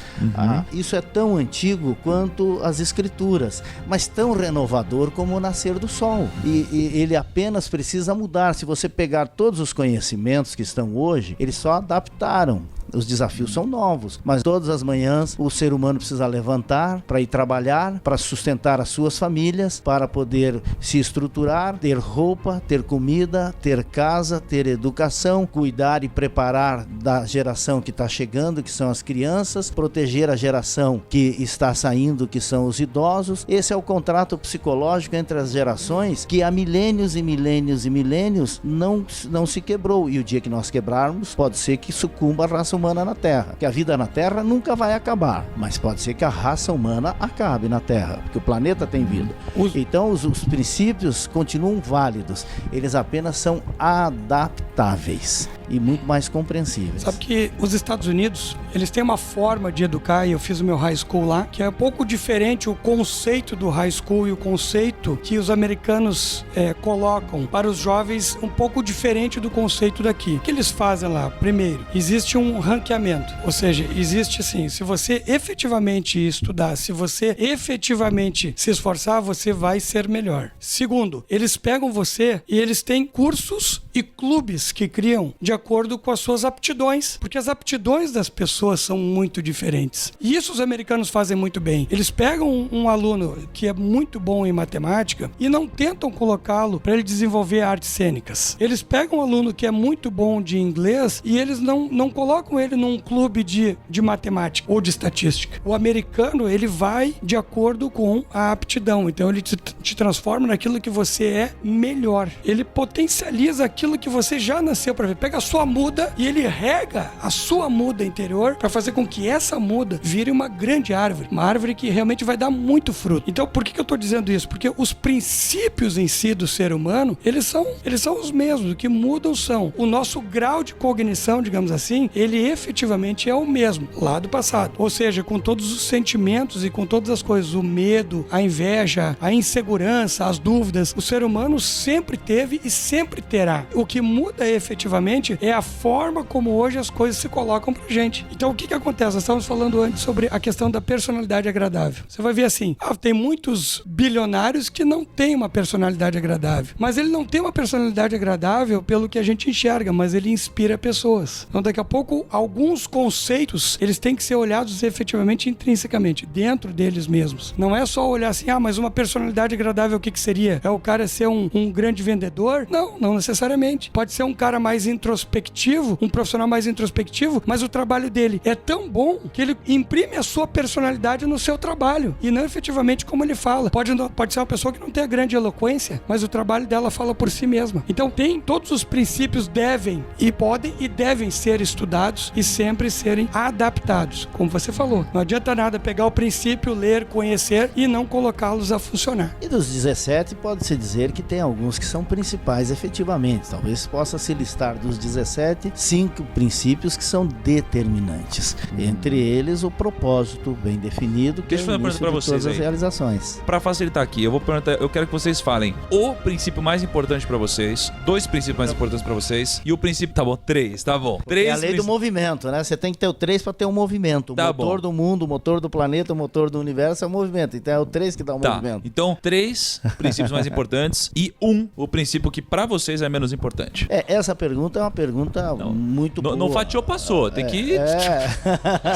Speaker 5: Isso é tão antigo quanto as escrituras, mas tão renovador como o nascer do sol. E ele apenas precisa mudar. Se você pegar todos os conhecimentos que estão hoje, eles só adaptaram. Os desafios são novos, mas todas as manhãs o ser humano precisa levantar para ir trabalhar, para sustentar as suas famílias, para poder se estruturar, ter roupa, ter comida, ter casa, ter educação, cuidar e preparar da geração que está chegando, que são as crianças, proteger a geração que está saindo, que são os idosos. Esse é o contrato psicológico entre as gerações que há milênios e milênios e milênios não se quebrou. E o dia que nós quebrarmos, pode ser que sucumba a raça humana na Terra, que a vida na Terra nunca vai acabar, mas pode ser que a raça humana acabe na Terra, porque o planeta tem vida. Então os princípios continuam válidos, eles apenas são adaptáveis e muito mais compreensíveis.
Speaker 3: Sabe que os Estados Unidos, eles têm uma forma de educar, e eu fiz o meu high school lá, que é um pouco diferente o conceito do high school e o conceito que os americanos colocam para os jovens, um pouco diferente do conceito daqui. O que eles fazem lá? Primeiro, existe um ranqueamento, ou seja, existe assim, se você efetivamente estudar, se você efetivamente se esforçar, você vai ser melhor. Segundo, eles pegam você e eles têm cursos e clubes que criam de acordo com as suas aptidões, porque as aptidões das pessoas são muito diferentes. E isso os americanos fazem muito bem. Eles pegam um aluno que é muito bom em matemática e não tentam colocá-lo para ele desenvolver artes cênicas. Eles pegam um aluno que é muito bom de inglês e eles não colocam ele num clube de matemática ou de estatística. O americano, ele vai de acordo com a aptidão. Então ele te transforma naquilo que você é melhor. Ele potencializa aquilo que você já nasceu para ver. Pega a sua muda e ele rega a sua muda interior para fazer com que essa muda vire uma grande árvore. Uma árvore que realmente vai dar muito fruto. Então, por que eu estou dizendo isso? Porque os princípios em si do ser humano, eles são os mesmos. O que mudam são o nosso grau de cognição, digamos assim, ele efetivamente é o mesmo lá do passado. Ou seja, com todos os sentimentos e com todas as coisas, o medo, a inveja, a insegurança, as dúvidas, o ser humano sempre teve e sempre terá. O que muda efetivamente é a forma como hoje as coisas se colocam pra gente. Então o que acontece? Nós estávamos falando antes sobre a questão da personalidade agradável. Você vai ver assim, tem muitos bilionários que não têm uma personalidade agradável, mas ele não tem uma personalidade agradável pelo que a gente enxerga, mas ele inspira pessoas. Então daqui a pouco alguns conceitos, eles têm que ser olhados efetivamente intrinsecamente, dentro deles mesmos. Não é só olhar assim, mas uma personalidade agradável o que seria? É o cara ser um grande vendedor? Não necessariamente. Pode ser um cara mais introspectivo, um profissional mais introspectivo, mas o trabalho dele é tão bom que ele imprime a sua personalidade no seu trabalho e não efetivamente como ele fala. Pode ser uma pessoa que não tem a grande eloquência, mas o trabalho dela fala por si mesma. Então todos os princípios devem e podem e devem ser estudados e sempre serem adaptados, como você falou. Não adianta nada pegar o princípio, ler, conhecer e não colocá-los a funcionar.
Speaker 5: E dos 17 pode-se dizer que tem alguns que são principais efetivamente. Talvez possa se listar dos 17, 5 princípios que são determinantes. Entre eles o propósito bem definido, que
Speaker 1: Deixa
Speaker 5: é
Speaker 1: eu fazer uma
Speaker 5: o início
Speaker 1: pergunta
Speaker 5: de
Speaker 1: pra vocês
Speaker 5: todas as
Speaker 1: aí.
Speaker 5: realizações.
Speaker 1: Pra facilitar aqui, eu quero que vocês falem o princípio mais importante pra vocês, 2 princípios mais importantes pra vocês e o princípio, tá bom, 3, tá bom.
Speaker 5: É a lei do movimento, né? Você tem que ter o 3 para ter um movimento. O
Speaker 1: Tá
Speaker 5: motor
Speaker 1: bom.
Speaker 5: do mundo, o motor do planeta, o motor do universo é o movimento. Então é o 3 que dá o
Speaker 1: Tá,
Speaker 5: movimento.
Speaker 1: então 3 princípios mais importantes e o princípio que pra vocês é menos importante.
Speaker 5: Essa pergunta é uma pergunta muito boa.
Speaker 1: Não fatiou, passou. Tem que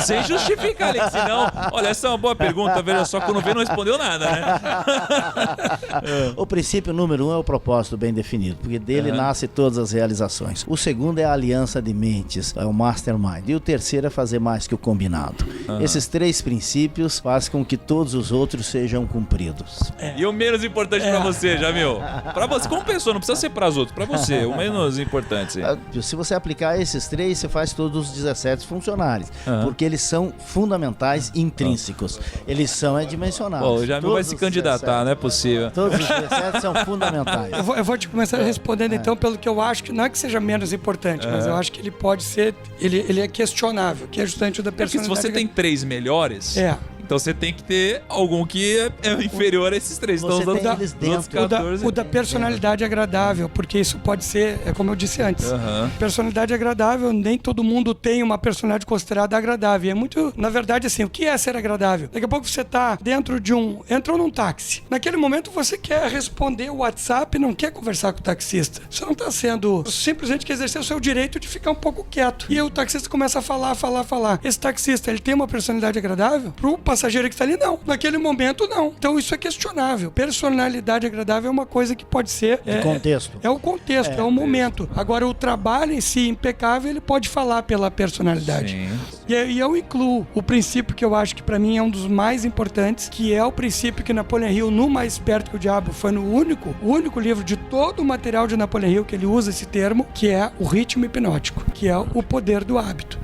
Speaker 1: sem justificar ali, que senão... Olha, essa é uma boa pergunta, veja só, quando vê não respondeu nada, né?
Speaker 5: O princípio número 1 é o propósito bem definido, porque dele nasce todas as realizações. O segundo é a aliança de mentes, é o mastermind. E o terceiro é fazer mais que o combinado. Esses 3 princípios fazem com que todos os outros sejam cumpridos.
Speaker 1: E o menos importante pra você, Jamil? Pra você, como pessoa, não precisa ser pras outros, pra você, o menos importante.
Speaker 5: Se você aplicar esses 3, você faz todos os 17 funcionarem, porque eles são fundamentais intrínsecos. Eles são dimensionados.
Speaker 1: Pô, o Jamil vai se candidatar, não é possível.
Speaker 5: Todos os 17 são fundamentais.
Speaker 3: Eu vou te começar respondendo então pelo que eu acho que não é que seja menos importante, mas eu acho que ele pode ser, ele é questionável, que é justamente o da
Speaker 1: Porque se
Speaker 3: personalidade.
Speaker 1: você tem 3 melhores, Então você tem que ter algum que é inferior a esses três.
Speaker 5: Você
Speaker 1: Então,
Speaker 5: tem eles dentro.
Speaker 3: O da personalidade agradável, porque isso pode ser, como eu disse antes, personalidade agradável, nem todo mundo tem uma personalidade considerada agradável. É muito, na verdade, assim, o que é ser agradável? Daqui a pouco você tá dentro de entrou num táxi. Naquele momento você quer responder o WhatsApp, não quer conversar com o taxista. Você não tá sendo, simplesmente quer exercer o seu direito de ficar um pouco quieto. E aí o taxista começa a falar. Esse taxista, ele tem uma personalidade agradável? Pro passageiro que está ali, não. Naquele momento, não. Então isso é questionável. Personalidade agradável é uma coisa que pode ser...
Speaker 5: contexto.
Speaker 3: É o contexto, é o momento. Agora, o trabalho em si, impecável, ele pode falar pela personalidade.
Speaker 1: Sim.
Speaker 3: E eu incluo o princípio que eu acho que pra mim é um dos mais importantes, que é o princípio que Napoleon Hill, no Mais Perto que o Diabo, foi o único livro de todo o material de Napoleon Hill que ele usa esse termo, que é o ritmo hipnótico, que é o poder do hábito.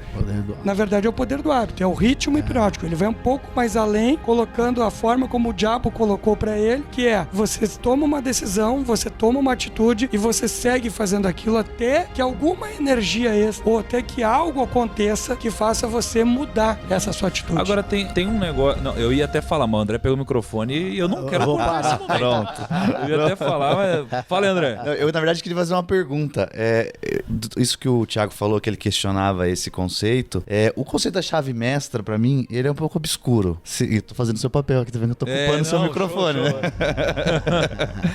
Speaker 3: Na verdade, é o poder do hábito, é o ritmo hipnótico. Ele vai um pouco mais além, colocando a forma como o Diabo colocou pra ele, que é, você toma uma decisão, você toma uma atitude e você segue fazendo aquilo até que alguma energia extra, ou até que algo aconteça que faça você mudar essa sua atitude.
Speaker 1: Agora tem um negócio... Não, eu ia até falar, mas o André pegou o microfone e eu não quero
Speaker 5: vou
Speaker 1: parar.
Speaker 5: Pronto.
Speaker 1: Eu ia até falar, mas... Fala aí, André.
Speaker 4: Eu, na verdade, queria fazer uma pergunta. Isso que o Thiago falou, que ele questionava esse conceito. O conceito da chave mestra, pra mim, ele é um pouco obscuro. Tô fazendo seu papel aqui, tá vendo? Eu tô ocupando o seu microfone,
Speaker 1: show.
Speaker 4: né?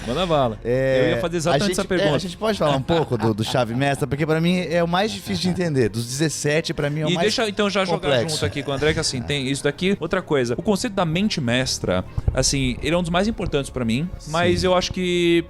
Speaker 1: Manda bala. Eu ia fazer exatamente essa pergunta.
Speaker 4: A gente pode falar um pouco do chave mestra, porque pra mim é o mais difícil de entender. Dos 17, pra mim é o mais
Speaker 1: deixa então já jogar
Speaker 4: complexo.
Speaker 1: junto aqui com o André, que assim, tem isso daqui. Outra coisa, o conceito da mente mestra, assim, ele é um dos mais importantes pra mim, mas eu acho que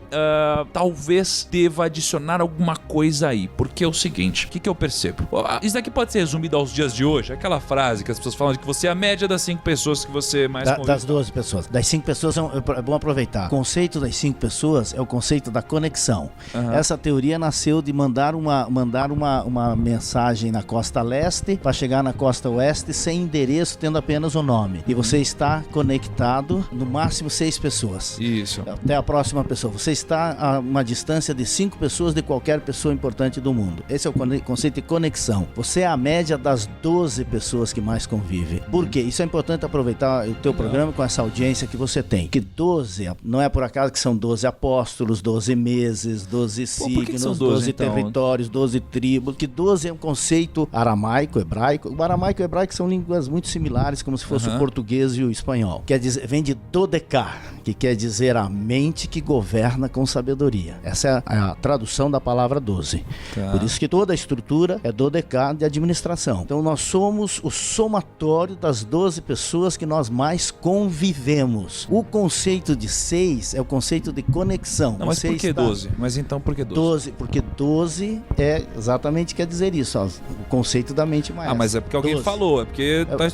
Speaker 1: talvez deva adicionar alguma coisa aí, porque é o seguinte, o que eu percebo? Isso daqui pode ser resumido aos dias de hoje, aquela frase que as pessoas falam de que você é a média das 5 pessoas que você mais convive.
Speaker 5: Das 12 pessoas. Das 5 pessoas é bom aproveitar. O conceito das 5 pessoas é o conceito da conexão. Essa teoria nasceu de mandar uma mensagem na costa leste para chegar na costa oeste sem endereço, tendo apenas o nome. E você está conectado no máximo 6 pessoas.
Speaker 1: Isso.
Speaker 5: Até a próxima pessoa. Você está a uma distância de 5 pessoas de qualquer pessoa importante do mundo. Esse é o conceito de conexão. Você é a média das 12 pessoas que mais convivem. Por quê? Isso é importante aproveitar o teu programa com essa audiência que você tem. Que 12, não é por acaso que são 12 apóstolos, 12 meses, 12 signos, 12 então? Territórios, 12 tribos. Que 12 é um conceito aramaico, hebraico. O aramaico e o hebraico são línguas muito similares, como se fosse o português e o espanhol. Quer dizer, vem de dodecar, que quer dizer a mente que governa com sabedoria. Essa é a tradução da palavra 12. Por isso que toda a estrutura é dodecar de administração. Então nós somos o somatório das 12 pessoas que nós mais convivemos. O conceito de 6 é o conceito de conexão.
Speaker 1: Não, mas por que 12? Mas então por que 12?
Speaker 5: 12, porque 12 exatamente quer dizer isso, ó, o conceito da mente maestra.
Speaker 1: Mas é porque alguém
Speaker 5: 12.
Speaker 1: falou,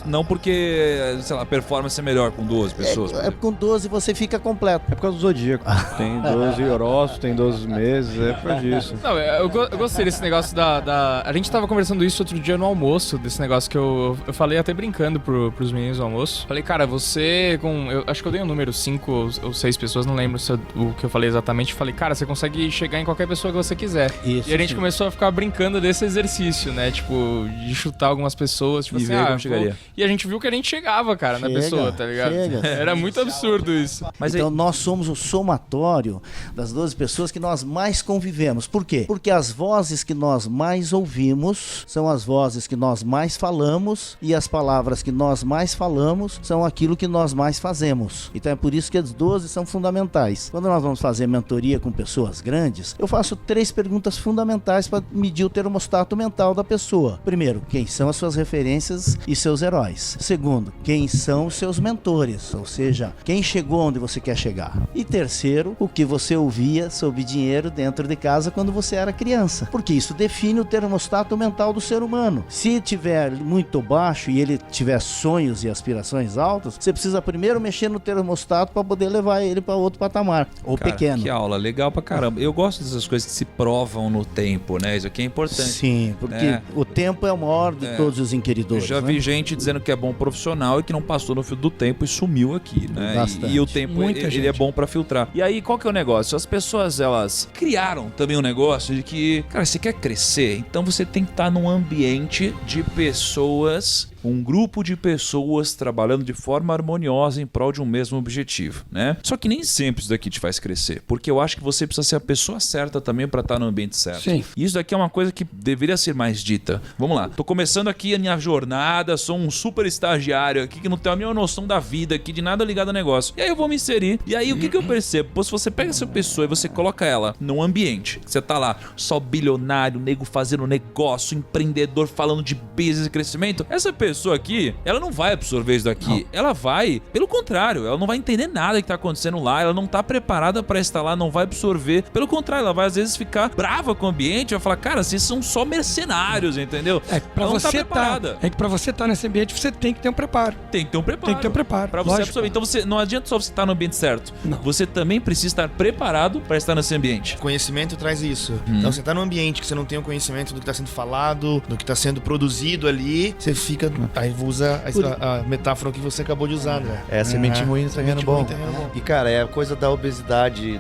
Speaker 1: não porque, sei lá, a performance é melhor com 12 pessoas.
Speaker 5: Com 12 você fica completo.
Speaker 2: É por causa do zodíaco. Tem 12 horóscopos, tem 12 meses, é por causa disso.
Speaker 7: Não, eu gostei desse negócio A gente tava conversando isso outro dia no almoço, desse negócio que eu falei até brincando pros meninos no almoço. Falei, cara, você eu acho que eu dei um número 5 ou 6 pessoas, não lembro o que eu falei exatamente. Falei, cara, você consegue chegar em qualquer pessoa que você quiser.
Speaker 5: Isso,
Speaker 7: e a gente começou a ficar brincando desse exercício, né? Tipo, de chutar algumas pessoas, tipo
Speaker 1: e
Speaker 7: assim,
Speaker 1: ver como chegaria.
Speaker 7: E a gente viu que a gente chegava, cara, na pessoa, tá ligado? Era muito absurdo isso.
Speaker 1: Mas
Speaker 5: então nós somos o somatório das 12 pessoas que nós mais convivemos. Por quê? Porque as vozes que nós mais ouvimos são as vozes que nós mais falamos, e as palavras que nós mais falamos são aquilo que nós mais fazemos. Então é por isso que as 12 são fundamentais. Quando nós vamos fazer mentoria com pessoas grandes, eu faço 3 perguntas fundamentais para medir o termostato mental da pessoa. Primeiro, quem são as suas referências e seus heróis? Segundo, quem são os seus mentores? Ou seja, quem chegou onde você quer chegar? E terceiro, o que você ouvia sobre dinheiro dentro de casa quando você era criança? Porque isso define o termostato mental do ser humano. Se tiver muito baixo e ele tiver sonhos e aspirações altas, você precisa primeiro mexer no termostato para poder levar ele para outro patamar, ou
Speaker 1: cara,
Speaker 5: pequeno.
Speaker 1: Que aula, legal pra caramba. Eu gosto dessas coisas que se provam no tempo, né? Isso aqui é importante.
Speaker 5: Sim, porque o tempo é o maior de todos os inquiridores.
Speaker 1: Eu já vi gente dizendo que é bom profissional e que não passou no fio do tempo e sumiu aqui, né? E o tempo, ele é bom pra filtrar. E aí, qual que é o negócio? As pessoas, elas criaram também um negócio de que, cara, você quer crescer, então você tem que estar num ambiente de pessoas um grupo de pessoas trabalhando de forma harmoniosa em prol de um mesmo objetivo, né? Só que nem sempre isso daqui te faz crescer, porque eu acho que você precisa ser a pessoa certa também para estar no ambiente certo.
Speaker 3: Sim.
Speaker 1: E isso daqui é uma coisa que deveria ser mais dita. Vamos lá, tô começando aqui a minha jornada, sou um super estagiário aqui que não tenho a mínima noção da vida aqui, de nada ligado a negócio. E aí eu vou me inserir. E aí o que eu percebo? Pô, se você pega essa pessoa e você coloca ela num ambiente, você tá lá, só bilionário, nego fazendo negócio, empreendedor falando de business e crescimento, essa pessoa aqui, ela não vai absorver isso daqui. Não. Ela vai, pelo contrário, ela não vai entender nada que tá acontecendo lá, ela não tá preparada pra estar lá, não vai absorver. Pelo contrário, ela vai às vezes ficar brava com o ambiente, vai falar, cara, vocês são só mercenários, entendeu?
Speaker 3: Pra
Speaker 1: ela não
Speaker 3: você
Speaker 1: tá preparada.
Speaker 3: É que pra você estar nesse ambiente, você tem que ter um preparo.
Speaker 1: Tem que ter um preparo.
Speaker 3: Tem que ter um preparo.
Speaker 1: Pra você absorver. Então não adianta só você estar no ambiente certo.
Speaker 3: Não.
Speaker 1: Você também precisa estar preparado para estar nesse ambiente.
Speaker 6: Conhecimento traz isso. Então você tá num ambiente que você não tem o conhecimento do que tá sendo falado, do que tá sendo produzido ali, você fica... Aí usa a metáfora que você acabou de usar, André.
Speaker 4: É, semente ruim no terreno bom.
Speaker 6: bom.
Speaker 4: E, cara, é a coisa da obesidade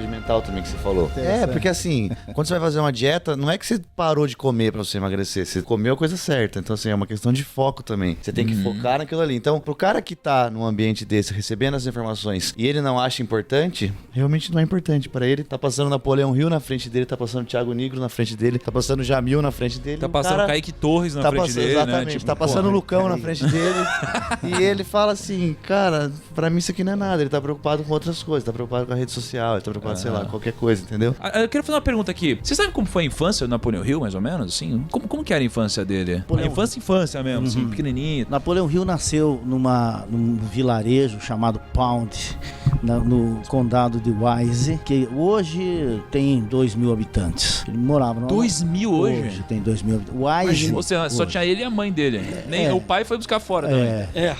Speaker 4: mental também que você falou. Porque assim, quando você vai fazer uma dieta, não é que você parou de comer pra você emagrecer, você comeu a coisa certa. Então, assim, é uma questão de foco também. Você tem que focar naquilo ali. Então, pro cara que tá num ambiente desse, recebendo as informações, e ele não acha importante, realmente não é importante pra ele. Tá passando Napoleão Hill na frente dele, tá passando Thiago Nigro na frente dele, tá passando Jamil na frente dele.
Speaker 1: Tá passando Kaique Torres na frente dele,
Speaker 4: exatamente,
Speaker 1: né? Tipo,
Speaker 4: tá passando Lucão na frente dele. E ele fala assim, cara, pra mim isso aqui não é nada. Ele tá preocupado com outras coisas, tá preocupado com a rede social, ele tá preocupado, sei lá, qualquer coisa, entendeu?
Speaker 1: Eu queria fazer uma pergunta aqui. Você sabe como foi a infância do Napoleão Hill, mais ou menos? Assim, como que era a infância dele? Infância mesmo, assim, pequenininho.
Speaker 5: Napoleão Hill nasceu num vilarejo chamado Pound, no condado de Wise, que hoje tem 2.000 habitantes. Ele morava...
Speaker 1: 2.000 hoje?
Speaker 5: Hoje tem 2.000 habitantes. Wise...
Speaker 1: Ou seja, só tinha ele e a mãe dele. Nem o pai foi buscar fora também.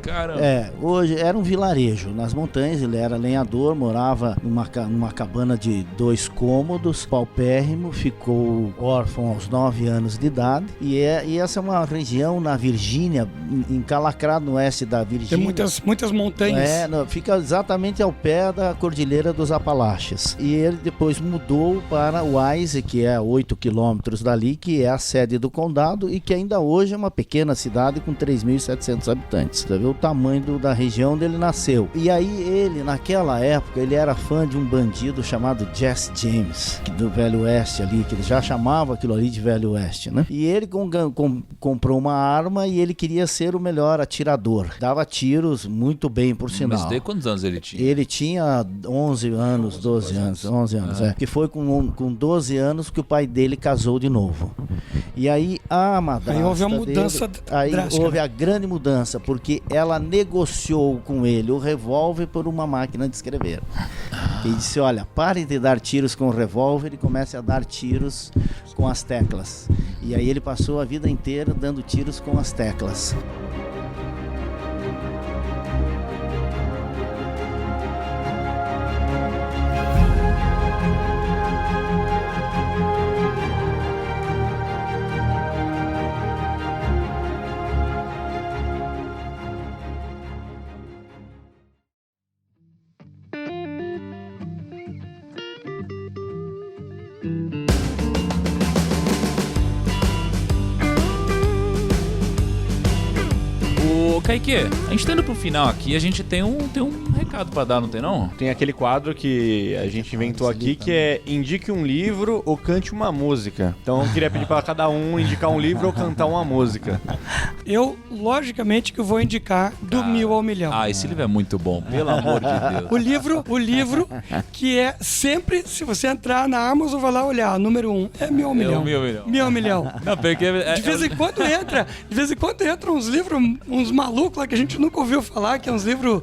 Speaker 1: Caramba.
Speaker 5: Hoje era um vilarejo nas montanhas, ele era lenhador, morava numa cabana de 2 cômodos, paupérrimo, ficou órfão aos 9 anos de idade, e essa é uma região na Virgínia, encalacrado no oeste da Virgínia.
Speaker 3: Tem muitas montanhas.
Speaker 5: Fica exatamente ao pé da Cordilheira dos Apalaches. E ele depois mudou para Wise, que é a 8 quilômetros dali, que é a sede do condado e que ainda hoje é uma pequena cidade com 3.700 habitantes. Você vê o tamanho da região onde ele nasceu. E aí ele, naquela época, ele era fã de um bandido chamado Jesse James, do Velho Oeste ali, que ele já chamava aquilo ali de Velho Oeste, né? E ele comprou uma arma e ele queria ser o melhor atirador. Dava tiros muito bem, por sinal.
Speaker 1: Mas daí quantos anos ele tinha?
Speaker 5: Ele tinha 11 anos, 12 anos. 11 anos, Que foi com 12 anos que o pai dele casou de novo. E aí a madrasta
Speaker 3: aí houve a mudança drástica.
Speaker 5: Houve a grande mudança, porque ela negociou com ele o revólver por uma máquina de escrever. E disse, olha, pare de dar tiros com o revólver e comece a dar tiros com as teclas. E aí ele passou a vida inteira dando tiros com as teclas.
Speaker 1: Kaique, a gente tá indo pro final aqui, a gente tem um recado pra dar, não tem não?
Speaker 2: Tem aquele quadro que a gente inventou aqui que é indique um livro ou cante uma música. Então eu queria pedir pra cada um indicar um livro ou cantar uma música.
Speaker 3: Eu, logicamente, que vou indicar Do Mil ao Milhão.
Speaker 1: Esse livro é muito bom, pelo amor de Deus.
Speaker 3: O livro que é sempre, se você entrar na Amazon, vai lá olhar, número 1 é Mil ao Milhão. Mil ao Milhão.
Speaker 1: Não, porque
Speaker 3: de vez em quando entra uns livros, uns malucos lá que a gente nunca ouviu falar, que é uns livros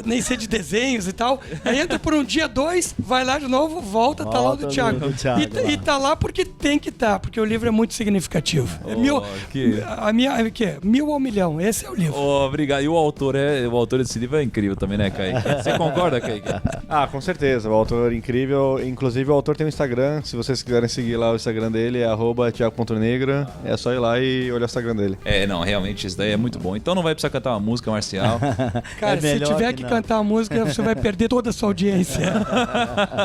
Speaker 3: nem sei, de desenhos e tal. Aí entra por um dia, 2, vai lá de novo, volta, tá lá o do Thiago. E tá lá porque tem que estar, porque o livro é muito significativo. Mil ao Milhão, esse é o livro.
Speaker 1: Obrigado. E o autor desse livro é incrível também, né, Kaique? Você concorda, Kaique?
Speaker 2: Ah, com certeza. O autor incrível. Inclusive, o autor tem um Instagram. Se vocês quiserem seguir lá o Instagram dele, é @thiago.negra. É só ir lá e olhar o Instagram dele.
Speaker 1: Não, realmente isso daí é muito bom. Então não vai precisar cantar uma música, Marcial.
Speaker 3: Cara, se
Speaker 5: melhor
Speaker 3: tiver
Speaker 5: que
Speaker 3: que
Speaker 5: não.
Speaker 3: cantar a música, você vai perder toda a sua audiência.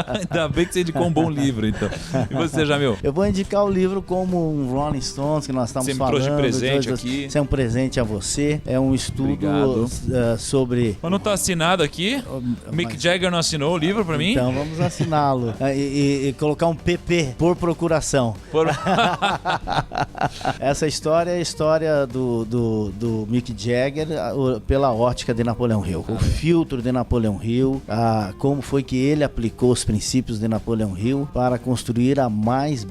Speaker 1: Ainda bem que você indicou um bom livro, então. E você, Jamil?
Speaker 5: Eu vou indicar o livro como um Rolling Stones, que nós estamos
Speaker 1: Você me
Speaker 5: falando.
Speaker 1: trouxe de presente aqui.
Speaker 5: Isso é um presente a você. É um estudo
Speaker 1: Obrigado.
Speaker 5: sobre...
Speaker 1: Mas não tá assinado aqui? Mick Jagger não assinou o livro pra mim?
Speaker 5: Então vamos assiná-lo. E colocar um PP, por procuração. Essa história é a história do Mick Jagger pela ótica de Napoleão Hill. O filtro de Napoleão Hill, como foi que ele aplicou os princípios de Napoleão Hill para construir a mais